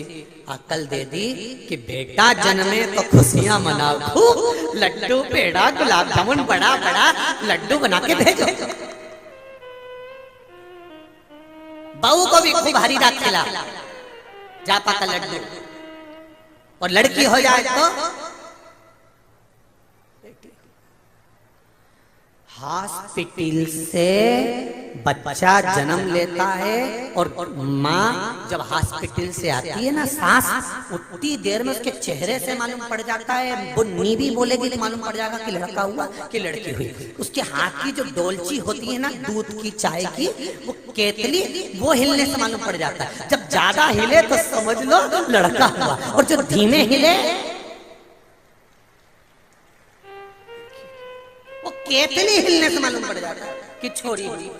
अकल दे दी कि बेटा जन्मे तो खुशियां मनाओ, खूब लड्डू, पेड़ा, गुलाब जामुन, बड़ा बड़ा लड्डू बना के भेजो। बहू को भी खूब हरी रात खिला, जापा का लड्डू, और लड़की हो जाए तो हॉस्पिटल से बच्चा जन्म लेता है और माँ जब हॉस्पिटल से आती है ना, सांस उतनी देर में उसके चेहरे से मालूम पड़ जाता है, वो नीवी बोलेगी तो मालूम पड़ जाएगा कि लड़का हुआ कि लड़की हुई। उसके हाथ की जो डोलची होती है ना दूध की, चाय की, वो केतली, वो हिलने से मालूम पड़ जाता है। जब ज्यादा हिले तो समझ लो लड़का हुआ, और जो धीमे हिले वो केतली हिलने से मालूम पड़ जाता है कि छोरी हुई।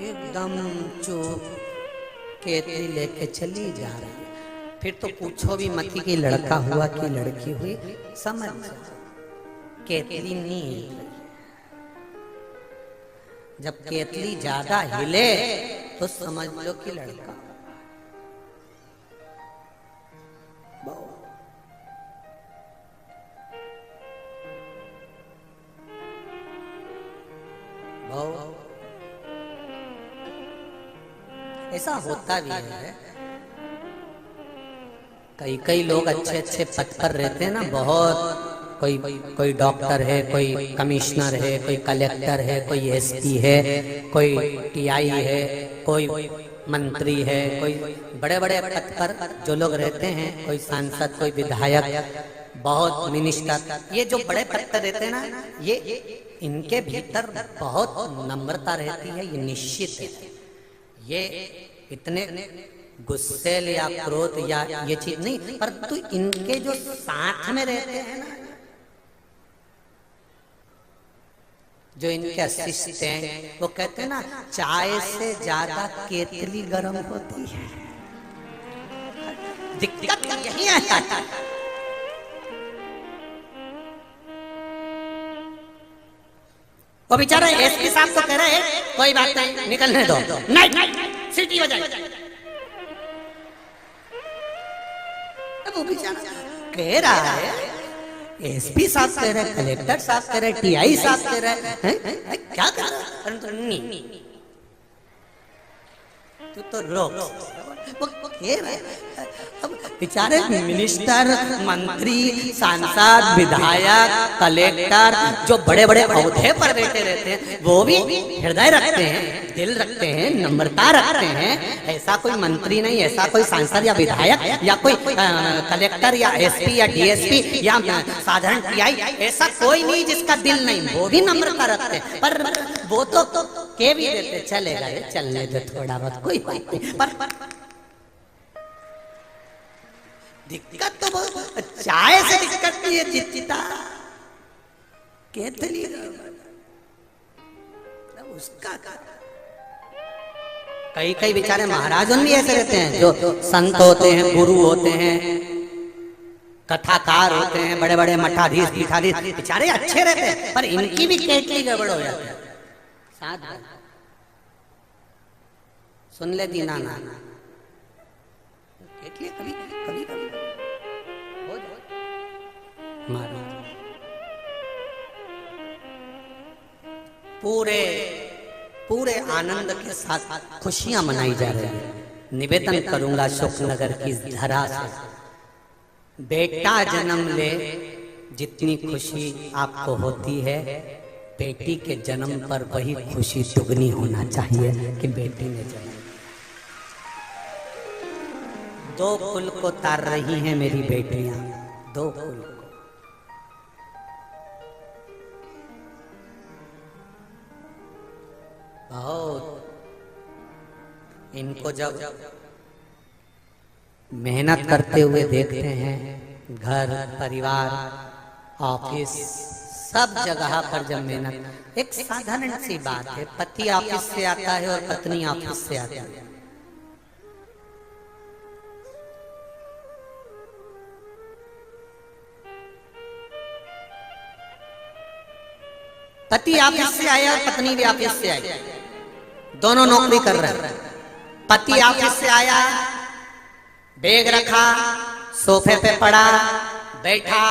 एकदम चुप केतली लेके चली जा रही है, फिर तो पूछो भी मत कि लड़का हुआ कि लड़की हुई, समझ केतली नहीं हिल रही। जब केतली ज्यादा हिले तो समझ लो कि लड़का। ऐसा होता भी है, कई लोग अच्छे अच्छे पद पर रहते हैं ना, बहुत कोई डॉक्टर है, कोई कमिश्नर है, कोई कलेक्टर है, कोई एसपी है, कोई टीआई है, कोई मंत्री है, कोई बड़े बड़े पद पर जो लोग रहते हैं, कोई सांसद, कोई विधायक, बहुत मिनिस्टर, ये जो बड़े पत्ते देते हैं ना, ये इनके भीतर बहुत नम्रता रहती है, ये निश्चित है। ये इतने गुस्से या क्रोध या ये चीज नहीं, परंतु इनके जो साथ में रहते हैं ना, जो इनके असिस्टेंट, वो कहते हैं ना, चाय से ज्यादा केतली गर्म होती है। दिक्कत यही है। वो बेचारा एसपी साहब तो कह रहे हैं कोई बात नहीं, निकलने दो, नहीं सीटी बजाई। वो बेचारा कह रहा है, एसपी साहब कह रहे, कलेक्टर साहब कह रहे, टीआई साहब कह रहे हैं, क्या कर रहा है? परंतु नहीं, तू तो रोक। वो कह रहे अब बेचारे मिनिस्टर, मंत्री, सांसद, विधायक, कलेक्टर, जो बड़े बड़े ओहदे पर बैठे रहते हैं, वो भी हृदय रखते हैं, दिल रखते हैं, नम्रता रखते हैं। ऐसा कोई मंत्री नहीं, ऐसा कोई सांसद या विधायक या कोई कलेक्टर या एसपी या डीएसपी या साधारण टीआई, ऐसा कोई नहीं जिसका दिल नहीं, वो भी नम्रता रखते हैं। पर वो तो कह भी देते, चलेगा, चलने दो थोड़ा बहुत, कोई बात नहीं। पर दिक्कत तो बहुत चाय से दिक्कत नहीं है, चिता केतली उसका कई बेचारे महाराज भी ऐसे रहते हैं, जो संत होते हैं, गुरु होते हैं, कथाकार होते हैं, बड़े बड़े मठाधीश पीठाधीश, बेचारे अच्छे रहते हैं, पर इनकी भी केतली गड़बड़ हो जाती है। साथ सुन ले दीना ना, केतली कभी कभी कभी हो जाए। पूरे आनंद के साथ खुशियां मनाई जा रही है। निवेदन करूंगा शुकनगर की धरा से, बेटा जन्म ले जितनी खुशी आपको होती है, बेटी के जन्म पर वही खुशी दुगनी होना चाहिए कि बेटी ने जन्म। दो फूल को तार रही हैं मेरी बेटियां, दो फूल को। बहुत इनको जब मेहनत करते हुए देखते हैं, घर परिवार ऑफिस सब जगह पर जब मेहनत, एक साधारण सी बात है, पति ऑफिस से आता है और पत्नी ऑफिस से आती है। पति ऑफिस से आया और पत्नी भी ऑफिस से आई, दोनों नौकरी कर रहे हैं। पति ऑफिस से आया, बैग रखा, सोफे पे पड़ा, बैठा,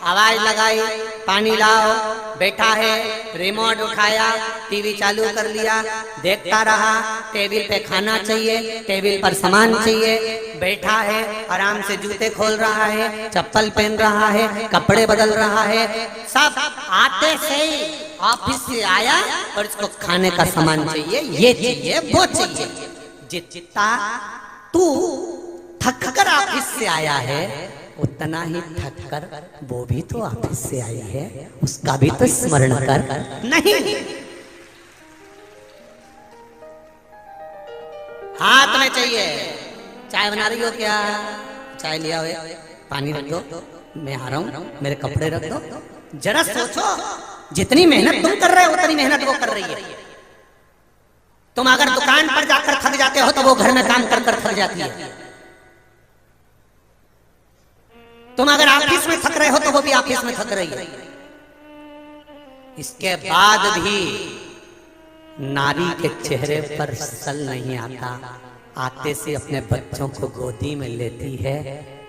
आवाज लगाई, पानी लाओ, बैठा है, रिमोट उठाया, टीवी चालू कर लिया, देखता रहा, टेबल पे खाना चाहिए, टेबल पर सामान चाहिए, बैठा है, आराम से जूते खोल रहा है, चप्पल पहन रहा है, कपड़े बदल रहा है, सब आते से ही ऑफिस से आया और इसको खाने का सामान चाहिए, ये चाहिए, वो चाहिए। जितना तू थक कर ऑफिस से आया है, उतना ही थक कर वो भी तो ऑफिस से आई है, उसका भी तो स्मरण कर। नहीं, हाथ में चाहिए। चाय बना रही हो क्या? चाय लिया हुए, पानी रख दो, मैं आ रहा हूं, मेरे कपड़े रख दो। जरा सोचो, जितनी मेहनत तुम कर रहे हो उतनी मेहनत वो कर रही है। तुम अगर दुकान पर जाकर थक जाते हो तो वो घर में काम कर कर थक जाती है। तुम अगर ऑफिस में थक रहे हो तो वो भी ऑफिस में थक रही है। इसके बाद भी नारी के चेहरे पर सल नहीं आता। आते से अपने बच्चों को गोदी में लेती है,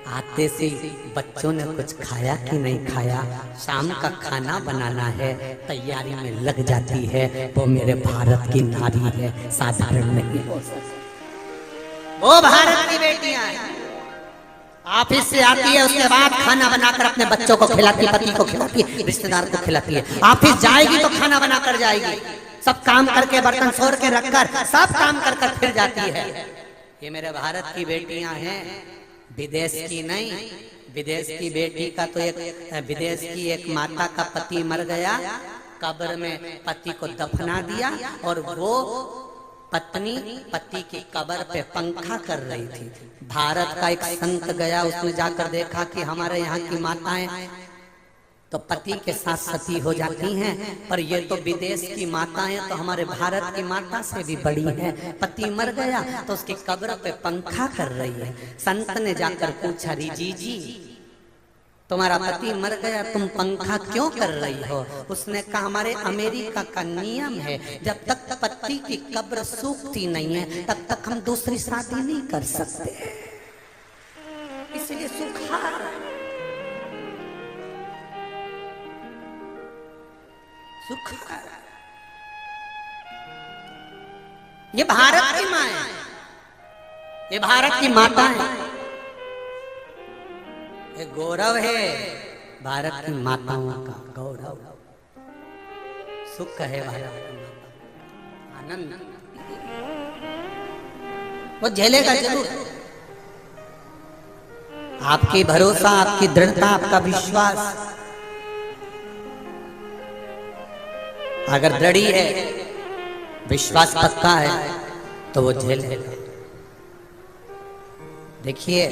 आते से बच्चों ने कुछ खाया कि नहीं खाया, शाम का खाना बनाना है, तैयारी में लग जाती है। वो मेरे भारत की नारी है, साधारण नहीं हो सकती। वो भारत की बेटियां हैं, ऑफिस से आती है, उसके बाद खाना बनाकर अपने बच्चों को खिलाती है, पति को खिलाती है, रिश्तेदार को खिलाती है। ऑफिस जाएगी तो खाना बनाकर जाएगी, सब काम करके, बर्तन छोड़ के रखकर सब काम कर कर फिर जाती है। ये मेरे भारत की बेटियां हैं। विदेश की नहीं, विदेश की बेटी का तो एक विदेश की एक माता का पति मर गया, कब्र में पति को दफना दिया और वो पत्नी पति की कब्र पे पंखा कर रही थी। भारत का एक संत गया, उसने जाकर देखा कि हमारे यहाँ की माताएं तो पति के साथ सती हो जाती हैं, पर ये तो विदेश की माताएं तो हमारे भारत की माता से भी बड़ी है। पति मर गया तो उसकी कब्र पे पंखा कर रही है। संत ने जाकर पूछा, रिजी जी तुम्हारा पति मर गया, तुम पंखा क्यों कर रही हो? उसने कहा, हमारे अमेरिका का नियम है, जब तक पति की कब्र सूखती नहीं है तब तक हम दूसरी शादी नहीं कर सकते, इसलिए सूखा। ये भारत की माँ है, ये भारत की माता है, ये गौरव है भारत की माताओं का, गौरव सुख है भारत की माता, आनंद वो झेलेगा जरूर। आपकी भरोसा, आपकी दृढ़ता, आपका विश्वास अगर दृढ़ी है, विश्वास पक्का है, तो वो झेलेगा। देखिए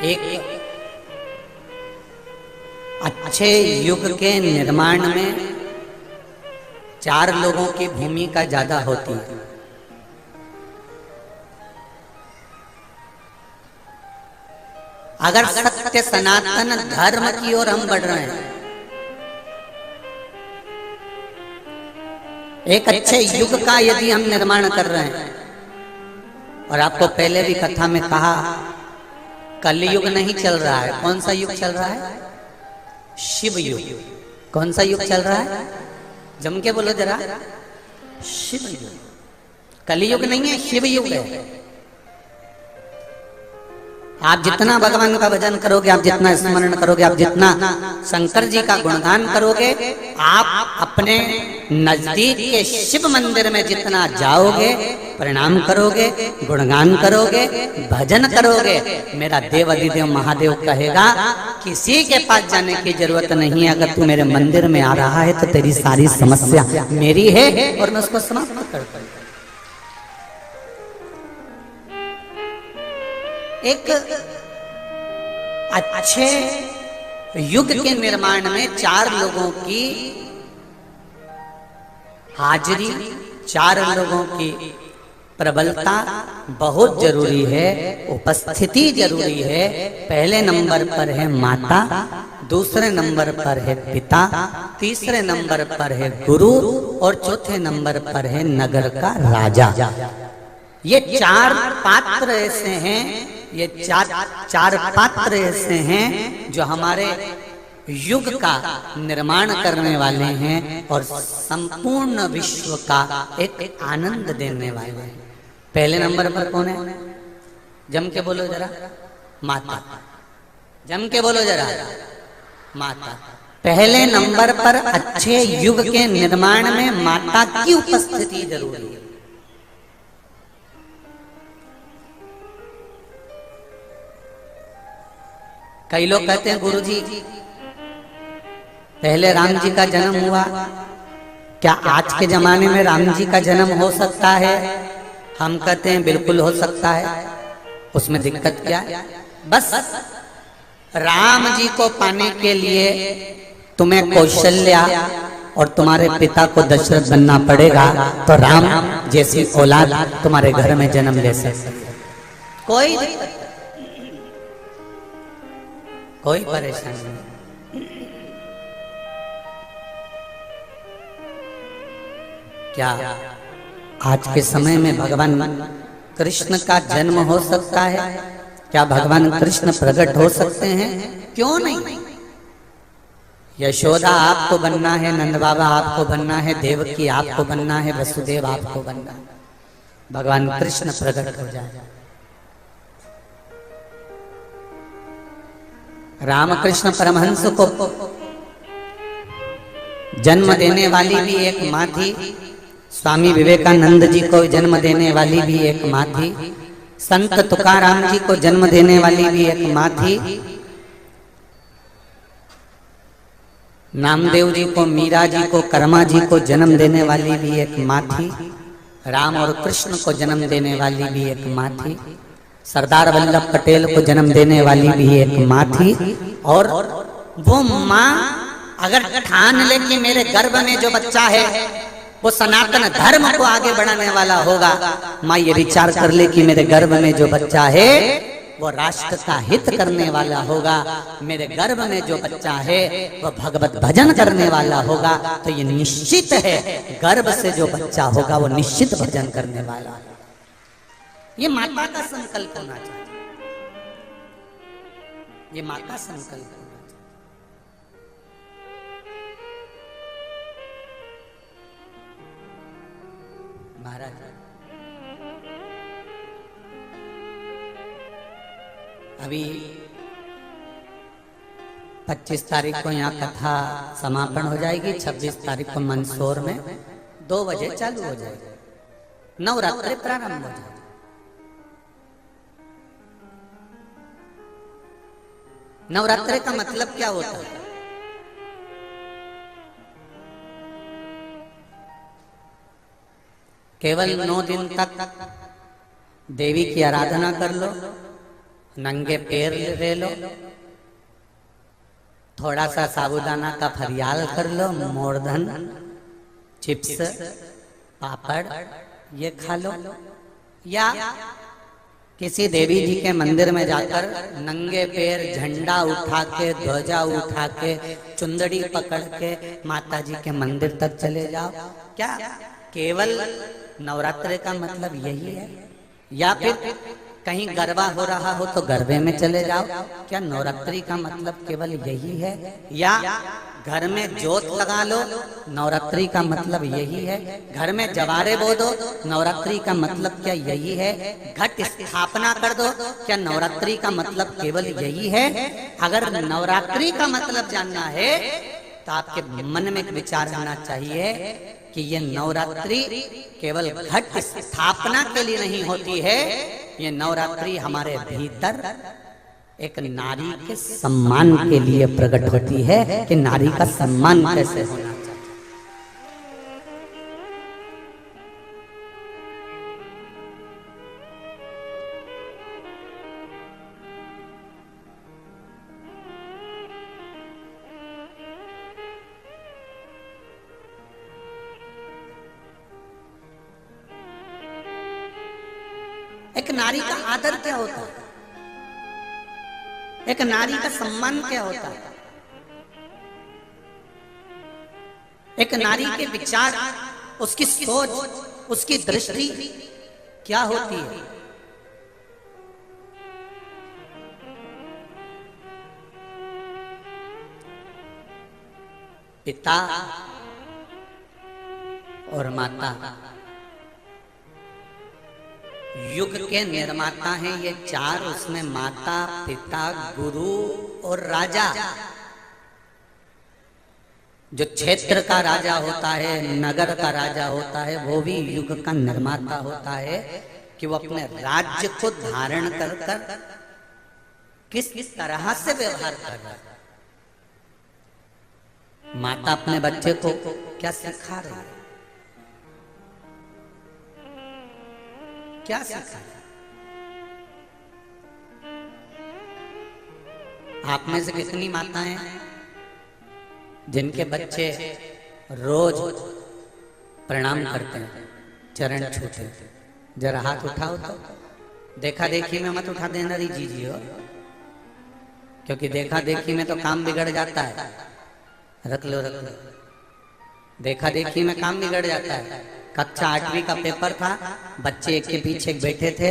एक अच्छे युग के निर्माण में 4 लोगों की भूमिका ज्यादा होती है। अगर सत्य सनातन धर्म की ओर हम बढ़ रहे हैं, एक अच्छे युग का यदि हम निर्माण कर रहे हैं, और आपको पहले भी कथा में कहा, कलयुग नहीं चल रहा है। कौन सा युग चल रहा है? शिव युग। कौन सा युग चल रहा है? जम के बोलो जरा, शिव युग। कलयुग नहीं है, शिव युग है। आप जितना भगवान का भजन करोगे, आप जितना स्मरण करोगे, आप जितना शंकर जी का गुणगान करोगे, आप अपने नजदीक के शिव मंदिर में जितना जाओगे, प्रणाम करोगे, गुणगान करोगे, भजन करोगे, मेरा देव अधिदेव महादेव कहेगा किसी के पास जाने की जरूरत नहीं है। अगर तू मेरे मंदिर में आ रहा है तो तेरी सारी समस्या मेरी है और मैं उसको समाप्त कर दूंगा। एक अच्छे युग के निर्माण में 4 लोगों की हाजिरी, 4 लोगों की प्रबलता बहुत जरूरी है, उपस्थिति जरूरी है। पहले नंबर पर है माता, दूसरे नंबर पर है पिता, तीसरे नंबर पर है गुरु और चौथे नंबर पर है नगर का राजा। ये 4 पात्र ऐसे हैं, ये चार पात्र ऐसे हैं जो हमारे युग का निर्माण करने वाले हैं और संपूर्ण विश्व का एक आनंद देने वाले हैं। पहले नंबर पर कौन है? जम के बोलो जरा, माता। जम के बोलो जरा, माता। पहले नंबर पर अच्छे युग के निर्माण में माता की उपस्थिति जरूरी है। कई लोग कहते हैं गुरुजी पहले राम जी का जन्म हुआ, क्या आज के जमाने में राम जी का जन्म हो सकता है? हम कहते हैं बिल्कुल हो सकता है। उसमें दिक्कत क्या है? बस राम जी को पाने के लिए तुम्हें कौशल्या और तुम्हारे पिता को दशरथ बनना पड़ेगा, तो राम जैसी औलाद तुम्हारे घर में जन्म ले सकती है। कोई परेशानी नहीं। क्या आज के समय में भगवान कृष्ण का जन्म हो सकता है? क्या भगवान कृष्ण प्रकट हो सकते हैं? क्यों नहीं? यशोदा आपको बनना है, नंद बाबा आपको बनना है, देवकी आपको बनना है, वसुदेव आपको बनना है। भगवान कृष्ण प्रकट हो जाए। रामकृष्ण परमहंस को जन्म देने वाली भी एक माँ थी। स्वामी विवेकानंद जी को जन्म देने वाली भी एक माँ थी। संत तुकाराम जी को जन्म देने वाली भी एक माँ थी। नामदेव जी को, मीरा जी को, कर्मा जी को जन्म देने वाली भी एक माँ थी। राम और कृष्ण को जन्म देने वाली भी एक माँ थी। सरदार वल्लभ पटेल को जन्म देने वाली भी एक माँ थी। और वो माँ अगर ठान ले कि मेरे गर्भ में जो बच्चा है वो सनातन धर्म को आगे बढ़ाने वाला होगा, माँ ये विचार कर ले कि मेरे गर्भ में जो बच्चा है वो राष्ट्र का हित करने वाला होगा, मेरे गर्भ में जो बच्चा है वो भगवत भजन करने वाला होगा, तो ये निश्चित है गर्भ से जो बच्चा होगा वो निश्चित भजन करने वाला है। ये माता का संकल्प होना चाहिए, ये माँ का संकल्प होना चाहिए। महाराज अभी 25 तारीख को यहाँ कथा समापन हो जाएगी, 26 तारीख को मंदसौर में 2 बजे चालू हो जाएगी, नवरात्रि प्रारंभ हो जाएगी। नवरात्रि का मतलब क्या होता है? केवल 9 दिन तक देवी की आराधना कर लो, नंगे पैर ले लो, थोड़ा सा साबूदाना का फरियाल कर लो, मोरधन, चिप्स, पापड़ ये खा लो, या किसी देवी जी के मंदिर में जाकर नंगे पैर झंडा उठा के, ध्वजा उठा के, चुंदड़ी पकड़ के माता जी के मंदिर तक चले जाओ। क्या केवल नवरात्रि का मतलब यही है? या फिर कहीं गरबा हो रहा हो तो गरबे में चले जाओ? क्या नवरात्रि का मतलब केवल यही है? या घर में जोत लगा लो, नवरात्रि का मतलब यही है? घर में जवारे बो दो, नवरात्रि का मतलब क्या यही है? घट स्थापना कर दो, क्या नवरात्रि का मतलब केवल यही है? अगर नवरात्रि का मतलब जानना है तो आपके मन में एक विचार आना चाहिए कि ये नवरात्रि केवल घट स्थापना के लिए नहीं होती है, ये नवरात्रि हमारे भीतर एक नारी के सम्मान के लिए प्रकट होती है कि नारी का सम्मान कैसे होना चाहिए। एक नारी का आदर क्या होता है? एक नारी का सम्मान क्या होता है? एक नारी के विचार, उसकी सोच, उसकी दृष्टि क्या होती है? पिता और माता युग के निर्माता हैं ये चार, उसमें माता, पिता, गुरु और राजा। जो क्षेत्र का राजा होता है, नगर का राजा होता है, वो भी युग का निर्माता होता है कि वो अपने राज्य को धारण कर कर किस तरह से व्यवहार कर रहा है। माता अपने बच्चे को क्या सिखा रही है? क्या सिखा? आप में से कितनी माताएं हैं जिनके बच्चे रोज प्रणाम करते हैं, चरण छूते हैं? जरा हाथ उठाओ तो। देखा देखी में मत उठा देना जी हो, क्योंकि देखा देखी में तो काम बिगड़ जाता है। रख लो रख लो, देखा देखी में काम बिगड़ जाता है। कक्षा 8वीं का पेपर था, बच्चे एक के पीछे एक बैठे थे,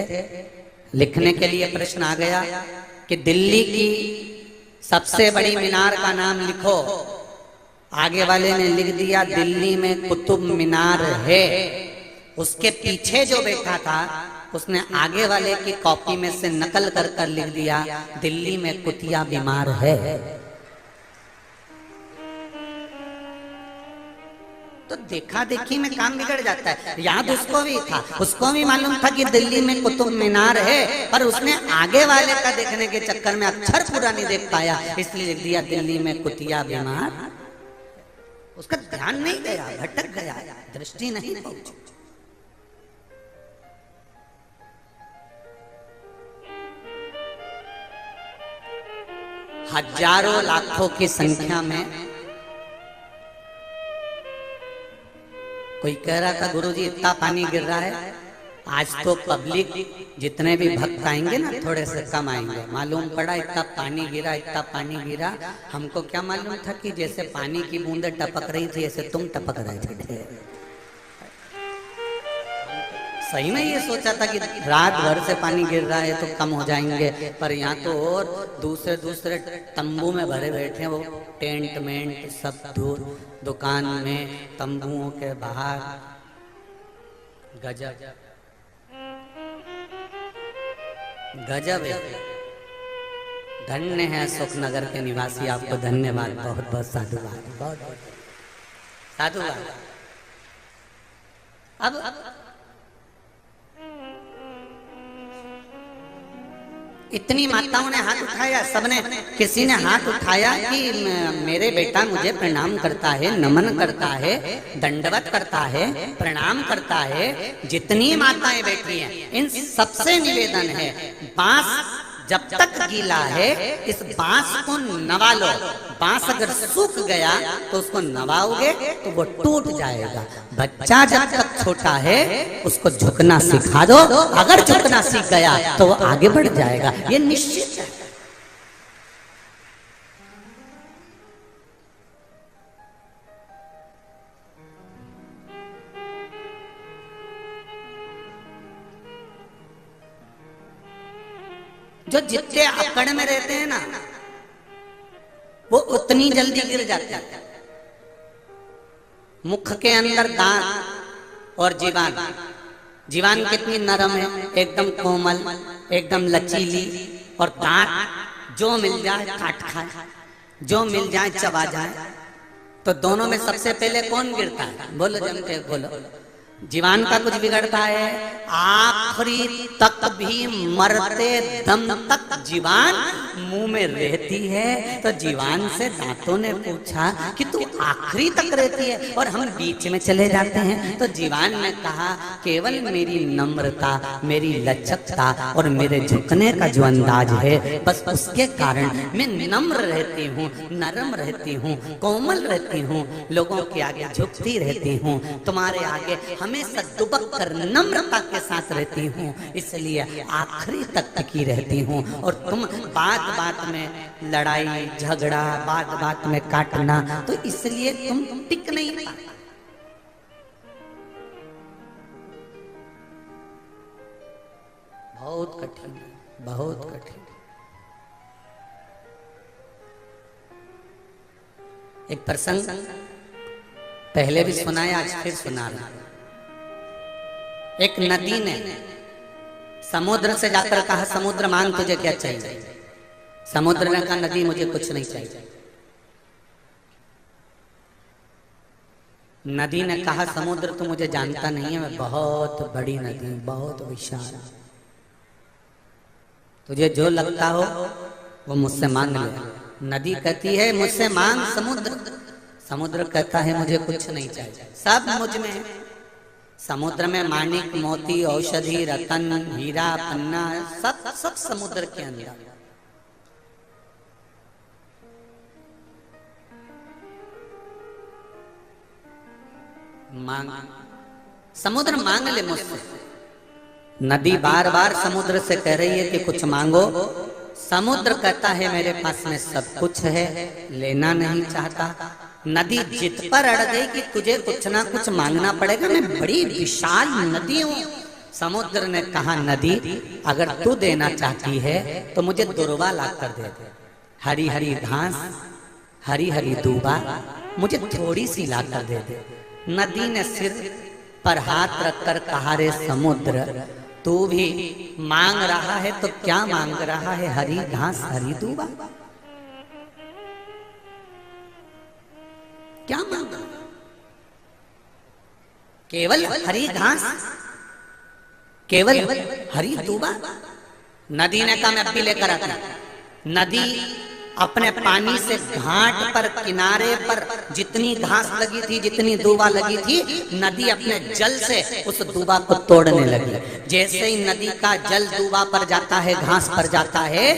लिखने के लिए प्रश्न आ गया कि दिल्ली की सबसे बड़ी मीनार का नाम लिखो। आगे वाले ने लिख दिया दिल्ली में कुतुब मीनार है। उसके पीछे जो बैठा था उसने आगे वाले की कॉपी में से नकल कर कर लिख दिया दिल्ली में कुतिया बीमार है। तो देखा देखी में काम बिगड़ जाता है। याद उसको भी था, उसको भी मालूम था कि दिल्ली में कुतुब मीनार है, पर उसने आगे वाले का देखने के चक्कर में अक्षर पूरा नहीं देख पाया, इसलिए लिख दिया दिल्ली में कुतिया बीमार। उसका ध्यान नहीं गया, भटक गया, दृष्टि नहीं पहुंची। हजारों लाखों की संख्या में कोई कह रहा था गुरुजी इतना पानी गिर रहा है, आज तो पब्लिक जितने भी भक्त आएंगे ना थोड़े से कम आएंगे। मालूम पड़ा इतना पानी गिरा, इतना पानी गिरा। हमको क्या मालूम था कि जैसे पानी की बूंदें टपक रही थी ऐसे तुम टपक रहे थे। सही में ये सोचा था कि रात भर से पानी गिर रहा है तो कम हो जाएंगे, पर यहाँ तो और दूसरे दूसरे तंबू में भरे बैठे हैं, वो टेंट मेंट सब दूर, दुकान में, तंबुओं के बाहर। गजब गजब है। धन्य है सुखनगर के निवासी, आपको धन्यवाद, बहुत बहुत साधुवाद, बहुत बहुत साधुवाद। अब इतनी माताओं ने हाथ उठाया, सबने, किसी ने हाथ उठाया कि मेरे बेटा मुझे प्रणाम करता है, नमन करता है, दंडवत करता है, प्रणाम करता है। जितनी माताएं बैठी हैं इन सबसे निवेदन है, बांस जब तक गीला है इस बांस को नवा लो। बांस अगर सूख गया तो उसको नवाओगे तो वो टूट जाएगा। बच्चा जब तक छोटा है उसको झुकना सिखा दो, अगर झुकना सीख गया तो वो आगे बढ़ जाएगा, ये निश्चित है। जो जितने अकड़ में रहते हैं ना वो उतनी जल्दी गिर जाते हैं। मुख के अंदर दांत और जीवान, जीवान कितनी नरम है, एकदम कोमल, एकदम लचीली, और दांत जो मिल जाए काट खाए, जो मिल जाए चबा जाए। तो दोनों में सबसे पहले कौन गिरता है? बोलो जम के बोलो। जीवान का कुछ बिगड़ता है, आखिरी तक भी मरते दम तक जीवान मुंह में रहती है। तो जीवान से दांतों ने पूछा कि तू आखिरी तक रहती है और हम बीच में चले जाते हैं। तो जीवान ने कहा केवल मेरी नम्रता, मेरी लचकता और मेरे झुकने का जो अंदाज है, बस उसके कारण मैं नम्र रहती हूँ, नरम रहती हूँ, कोमल रहती हूँ, लोगों के आगे झुकती रहती हूँ, तुम्हारे आगे हमेशा दुबक कर नम्रता के साथ रहती हूँ, इसलिए आखिरी तक टिकी रहती हूँ। और तुम बात बात में लड़ाई झगड़ा, बात बात में काटना, तो इसलिए तुम टिक नहीं पाते। बहुत कठिन, बहुत कठिन। एक प्रसंग पहले भी सुनाया, आज फिर सुना रहा। एक नदी ने समुद्र से जाकर कहा समुद्र मांग तुझे क्या चाहिए? समुद्र ने कहा नदी मुझे कुछ नहीं चाहिए। नदी ने कहा समुद्र तो मुझे जानता नहीं है, मैं बहुत बड़ी नदी, बहुत विशाल, तुझे जो लगता हो वो मुझसे मांग ले। नदी कहती है मुझसे मांग समुद्र। समुद्र कहता है मुझे कुछ नहीं चाहिए, सब मुझ में है। समुद्र में माणिक, मोती, औषधि, रतन, हीरा, पन्ना, सब सब समुद्र के अंदर। मांग, समुद्र मांग ले मुझसे। नदी बार बार समुद्र से कह रही है कि कुछ मांगो। समुद्र कहता है मेरे पास में सब कुछ है, लेना नहीं चाहता। नदी जिद पर अड़ गई कि तुझे कुछ ना कुछ मांगना पड़ेगा, मैं बड़ी विशाल नदी हूँ। समुद्र ने कहा नदी अगर तू देना चाहती है तो मुझे दुर्वा ला कर दे दे, हरी हरी घास, हरी हरी दूबा मुझे थोड़ी सी ला कर दे दे। नदी ने सिर पर हाथ रखकर कहा रे समुद्र तू भी मांग रहा है तो क्या मांग रहा है? हरी घास, हरी दूबा, क्या मांगा? केवल हरी घास, केवल हरी दूबा। नदी ने कहा मैं अब भी लेकर आता। नदी अपने पानी से घाट पर, किनारे पर जितनी घास लगी थी, जितनी दूबा लगी थी, नदी अपने जल से उस दूबा को तोड़ने लगी। जैसे ही नदी का जल दूबा पर जाता है, घास पर जाता है,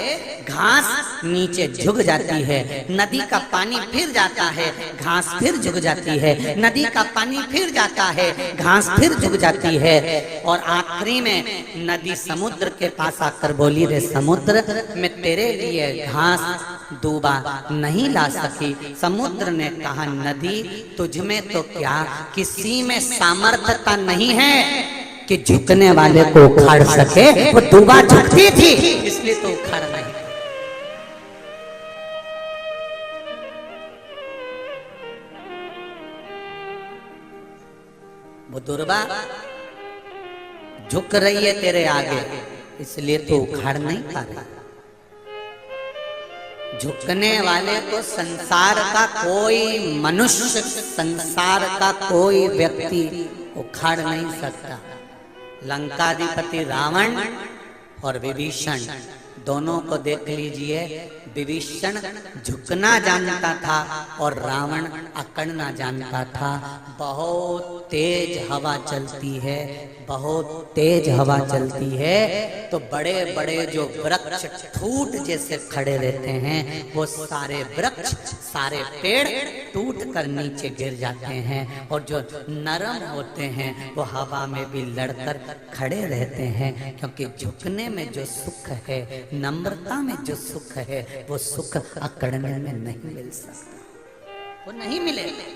घास नीचे झुक जाती है। नदी का पानी फिर जाता है, घास फिर झुक जाती है। नदी का पानी फिर जाता है, घास फिर झुक जाती है। और आखिरी में नदी समुद्र के पास आकर बोली, रे समुद्र, मैं तेरे लिए घास दूबा नहीं ला सकी। समुद्र ने कहा, नदी तुझ में तो क्या, किसी में सामर्थ्यता नहीं है कि झुकने वाले को उखाड़ सके। वो दूबा झुकती थी, इसलिए तो उखाड़ नहीं। वो दुर्बा झुक रही है तेरे आगे, इसलिए तो उखाड़ नहीं पा रही। झुकने वाले को संसार का कोई मनुष्य, संसार का कोई व्यक्ति उखाड़ नहीं सकता। लंकाधिपति रावण और विभीषण दोनों को देख लीजिए। विभीषण झुकना जानता था और रावण अकड़ना जानता था। बहुत तेज हवा चलती है, बहुत तेज हवा चलती है, तो बड़े बड़े जो वृक्ष ठूट जैसे खड़े रहते हैं, वो सारे वृक्ष, सारे पेड़ टूट कर नीचे गिर जाते हैं। और जो नरम होते हैं वो हवा में भी लड़कर खड़े रहते हैं, क्योंकि झुकने में जो सुख है, नम्रता में जो सुख है, वो सुख अकड़ने में नहीं मिल सकता, वो नहीं मिलेगा।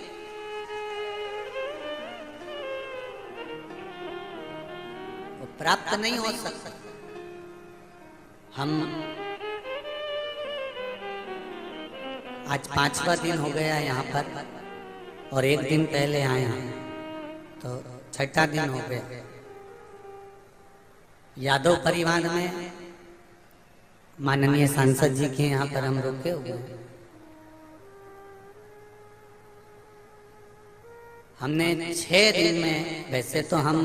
वो प्राप्त नहीं हो सकता। हम आज 5वां दिन हो गया यहाँ पर, और एक दिन पहले आए हैं, तो 6ठा दिन हो गया। यादव परिवार में माननीय सांसद जी के यहाँ पर हम रुके हुए हैं। हमने 6 दिन में, वैसे तो हम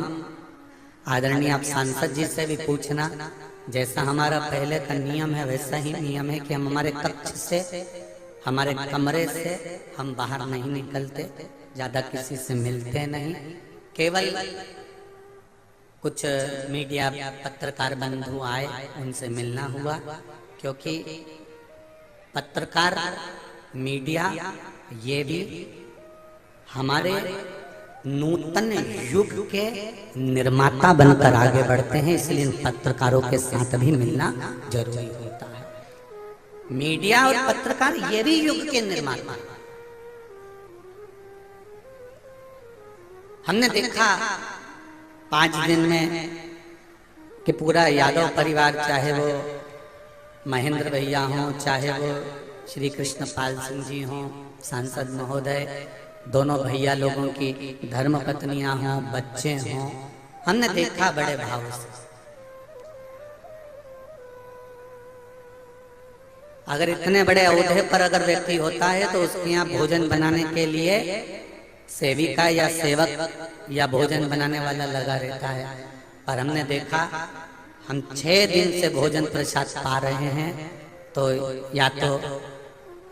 आदरणीय आप सांसद जी से भी पूछना, जैसा हमारा पहले का नियम है वैसा ही नियम है कि हम हमारे कक्ष से, हमारे कमरे से हम बाहर नहीं निकलते, ज्यादा किसी से मिलते नहीं। केवल कुछ मीडिया पत्रकार बंधु आए, उनसे मिलना हुआ, क्योंकि पत्रकार, मीडिया ये भी हमारे नूतन युग के निर्माता बनकर आगे बढ़ते हैं, इसलिए इन पत्रकारों के साथ भी मिलना जरूरी होता है। मीडिया और पत्रकार ये भी युग के निर्माता। हमने देखा 5 दिन में कि पूरा यादव परिवार, चाहे वो महेंद्र भैया हों, चाहे वो श्री कृष्ण पाल सिंह जी हों, सांसद महोदय, दोनों भैया लोगों की धर्म पत्नियां हों, बच्चे हों, हमने देखा बड़े भाव से। अगर इतने बड़े औहदे पर अगर व्यक्ति होता है तो उसके यहाँ भोजन बनाने के लिए सेविका या सेवक या भोजन बनाने वाला लगा रहता है। पर हमने देखा, हम 6 दिन से भोजन प्रसाद पा रहे हैं, तो या तो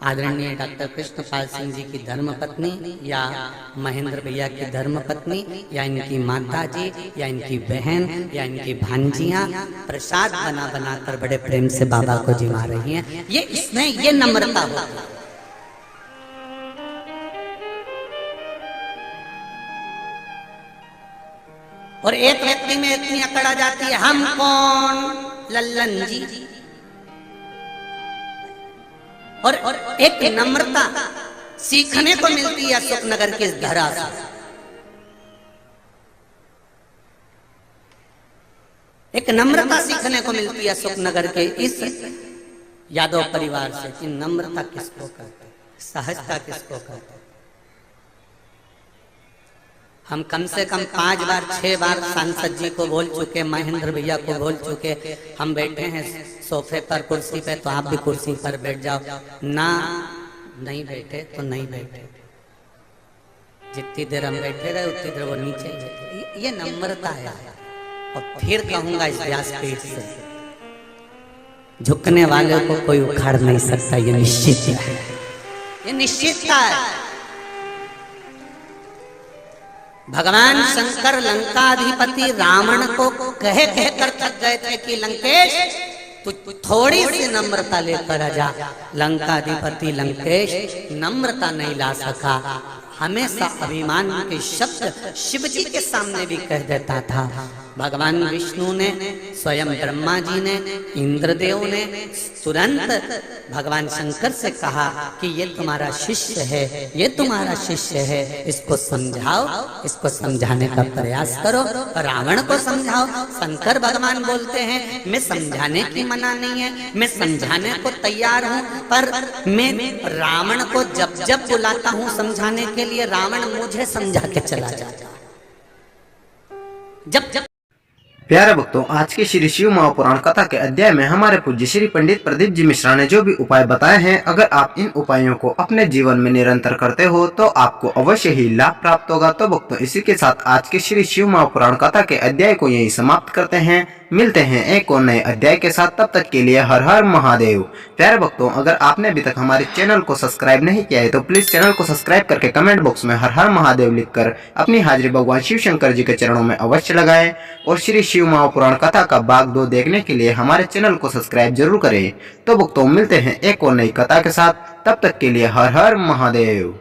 आदरणीय डॉक्टर कृष्णपाल सिंह जी की धर्मपत्नी, या महेंद्र भैया की धर्मपत्नी, या इनकी माता जी, या इनकी बहन, या इनकी भांजियां प्रसाद बना बना कर बड़े प्रेम से बाबा को जिमा रही हैं। ये इसमें ये नम्रता होती है। और एक व्यक्ति में इतनी अकड़ आ जाती है, हम कौन, लल्लन जी। और एक नम्रता सीखने को मिलती है अशोकनगर की इस धरा से। एक नम्रता सीखने को मिलती है अशोकनगर के इस यादव परिवार से कि नम्रता किसको कहते, सहजता किसको कहते। हम कम से कम 5 बार 6 बार सांसद जी को बोल चुके, महेंद्र भैया को बोल चुके, हम बैठे हैं सोफे पर, कुर्सी पे, तो आप भी कुर्सी पर बैठ जाओ ना। नहीं बैठे तो नहीं बैठे। जितनी देर हम बैठे रहे उतनी देर वो नीचे ही बैठे रहे। ये नम्रता है। और फिर कहूंगा इस व्यासपीठ से, झुकने वाले को कोई उखाड़ नहीं सकता, ये निश्चित है, ये निश्चितता है। भगवान शंकर लंकाधिपति रावण को कह कहकर थक गए थे कि लंकेश तू थोड़ी सी नम्रता लेकर आ जा। लंकाधिपति लंकेश नम्रता नहीं ला सका, हमेशा अभिमान के शब्द शिव जी के सामने भी कह देता था। भगवान विष्णु ने, स्वयं ब्रह्मा जी ने, इंद्रदेव ने तुरंत भगवान शंकर से कहा कि ये तुम्हारा शिष्य है, ये तुम्हारा शिष्य है, इसको समझाओ, इसको समझाने का प्रयास करो। रावण को समझाओ। शंकर भगवान बोलते हैं मैं समझाने की मना नहीं है, मैं समझाने को तैयार हूँ, पर मैं रावण को जब जब बुलाता हूँ समझाने के लिए, रावण मुझे समझा के चला जाता। जब प्यारे भक्तों, आज के श्री शिव महापुराण कथा के अध्याय में हमारे पूज्य श्री पंडित प्रदीप जी मिश्रा ने जो भी उपाय बताए हैं, अगर आप इन उपायों को अपने जीवन में निरंतर करते हो तो आपको अवश्य ही लाभ प्राप्त होगा। तो भक्तों, इसी के साथ आज के श्री शिव महापुराण कथा के अध्याय को यही समाप्त करते हैं। मिलते हैं एक और नए अध्याय के साथ, तब तक के लिए हर हर महादेव। प्यारे भक्तों, अगर आपने अभी तक हमारे चैनल को सब्सक्राइब नहीं किया है तो प्लीज चैनल को सब्सक्राइब करके कमेंट बॉक्स में हर हर महादेव लिखकर अपनी हाजिरी भगवान शिव शंकर जी के चरणों में अवश्य लगाएं। और श्री शिव महापुराण कथा का भाग 2 देखने के लिए हमारे चैनल को सब्सक्राइब जरूर करें। तो भक्तों, मिलते हैं एक और नई कथा के साथ, तब तक के लिए हर हर महादेव।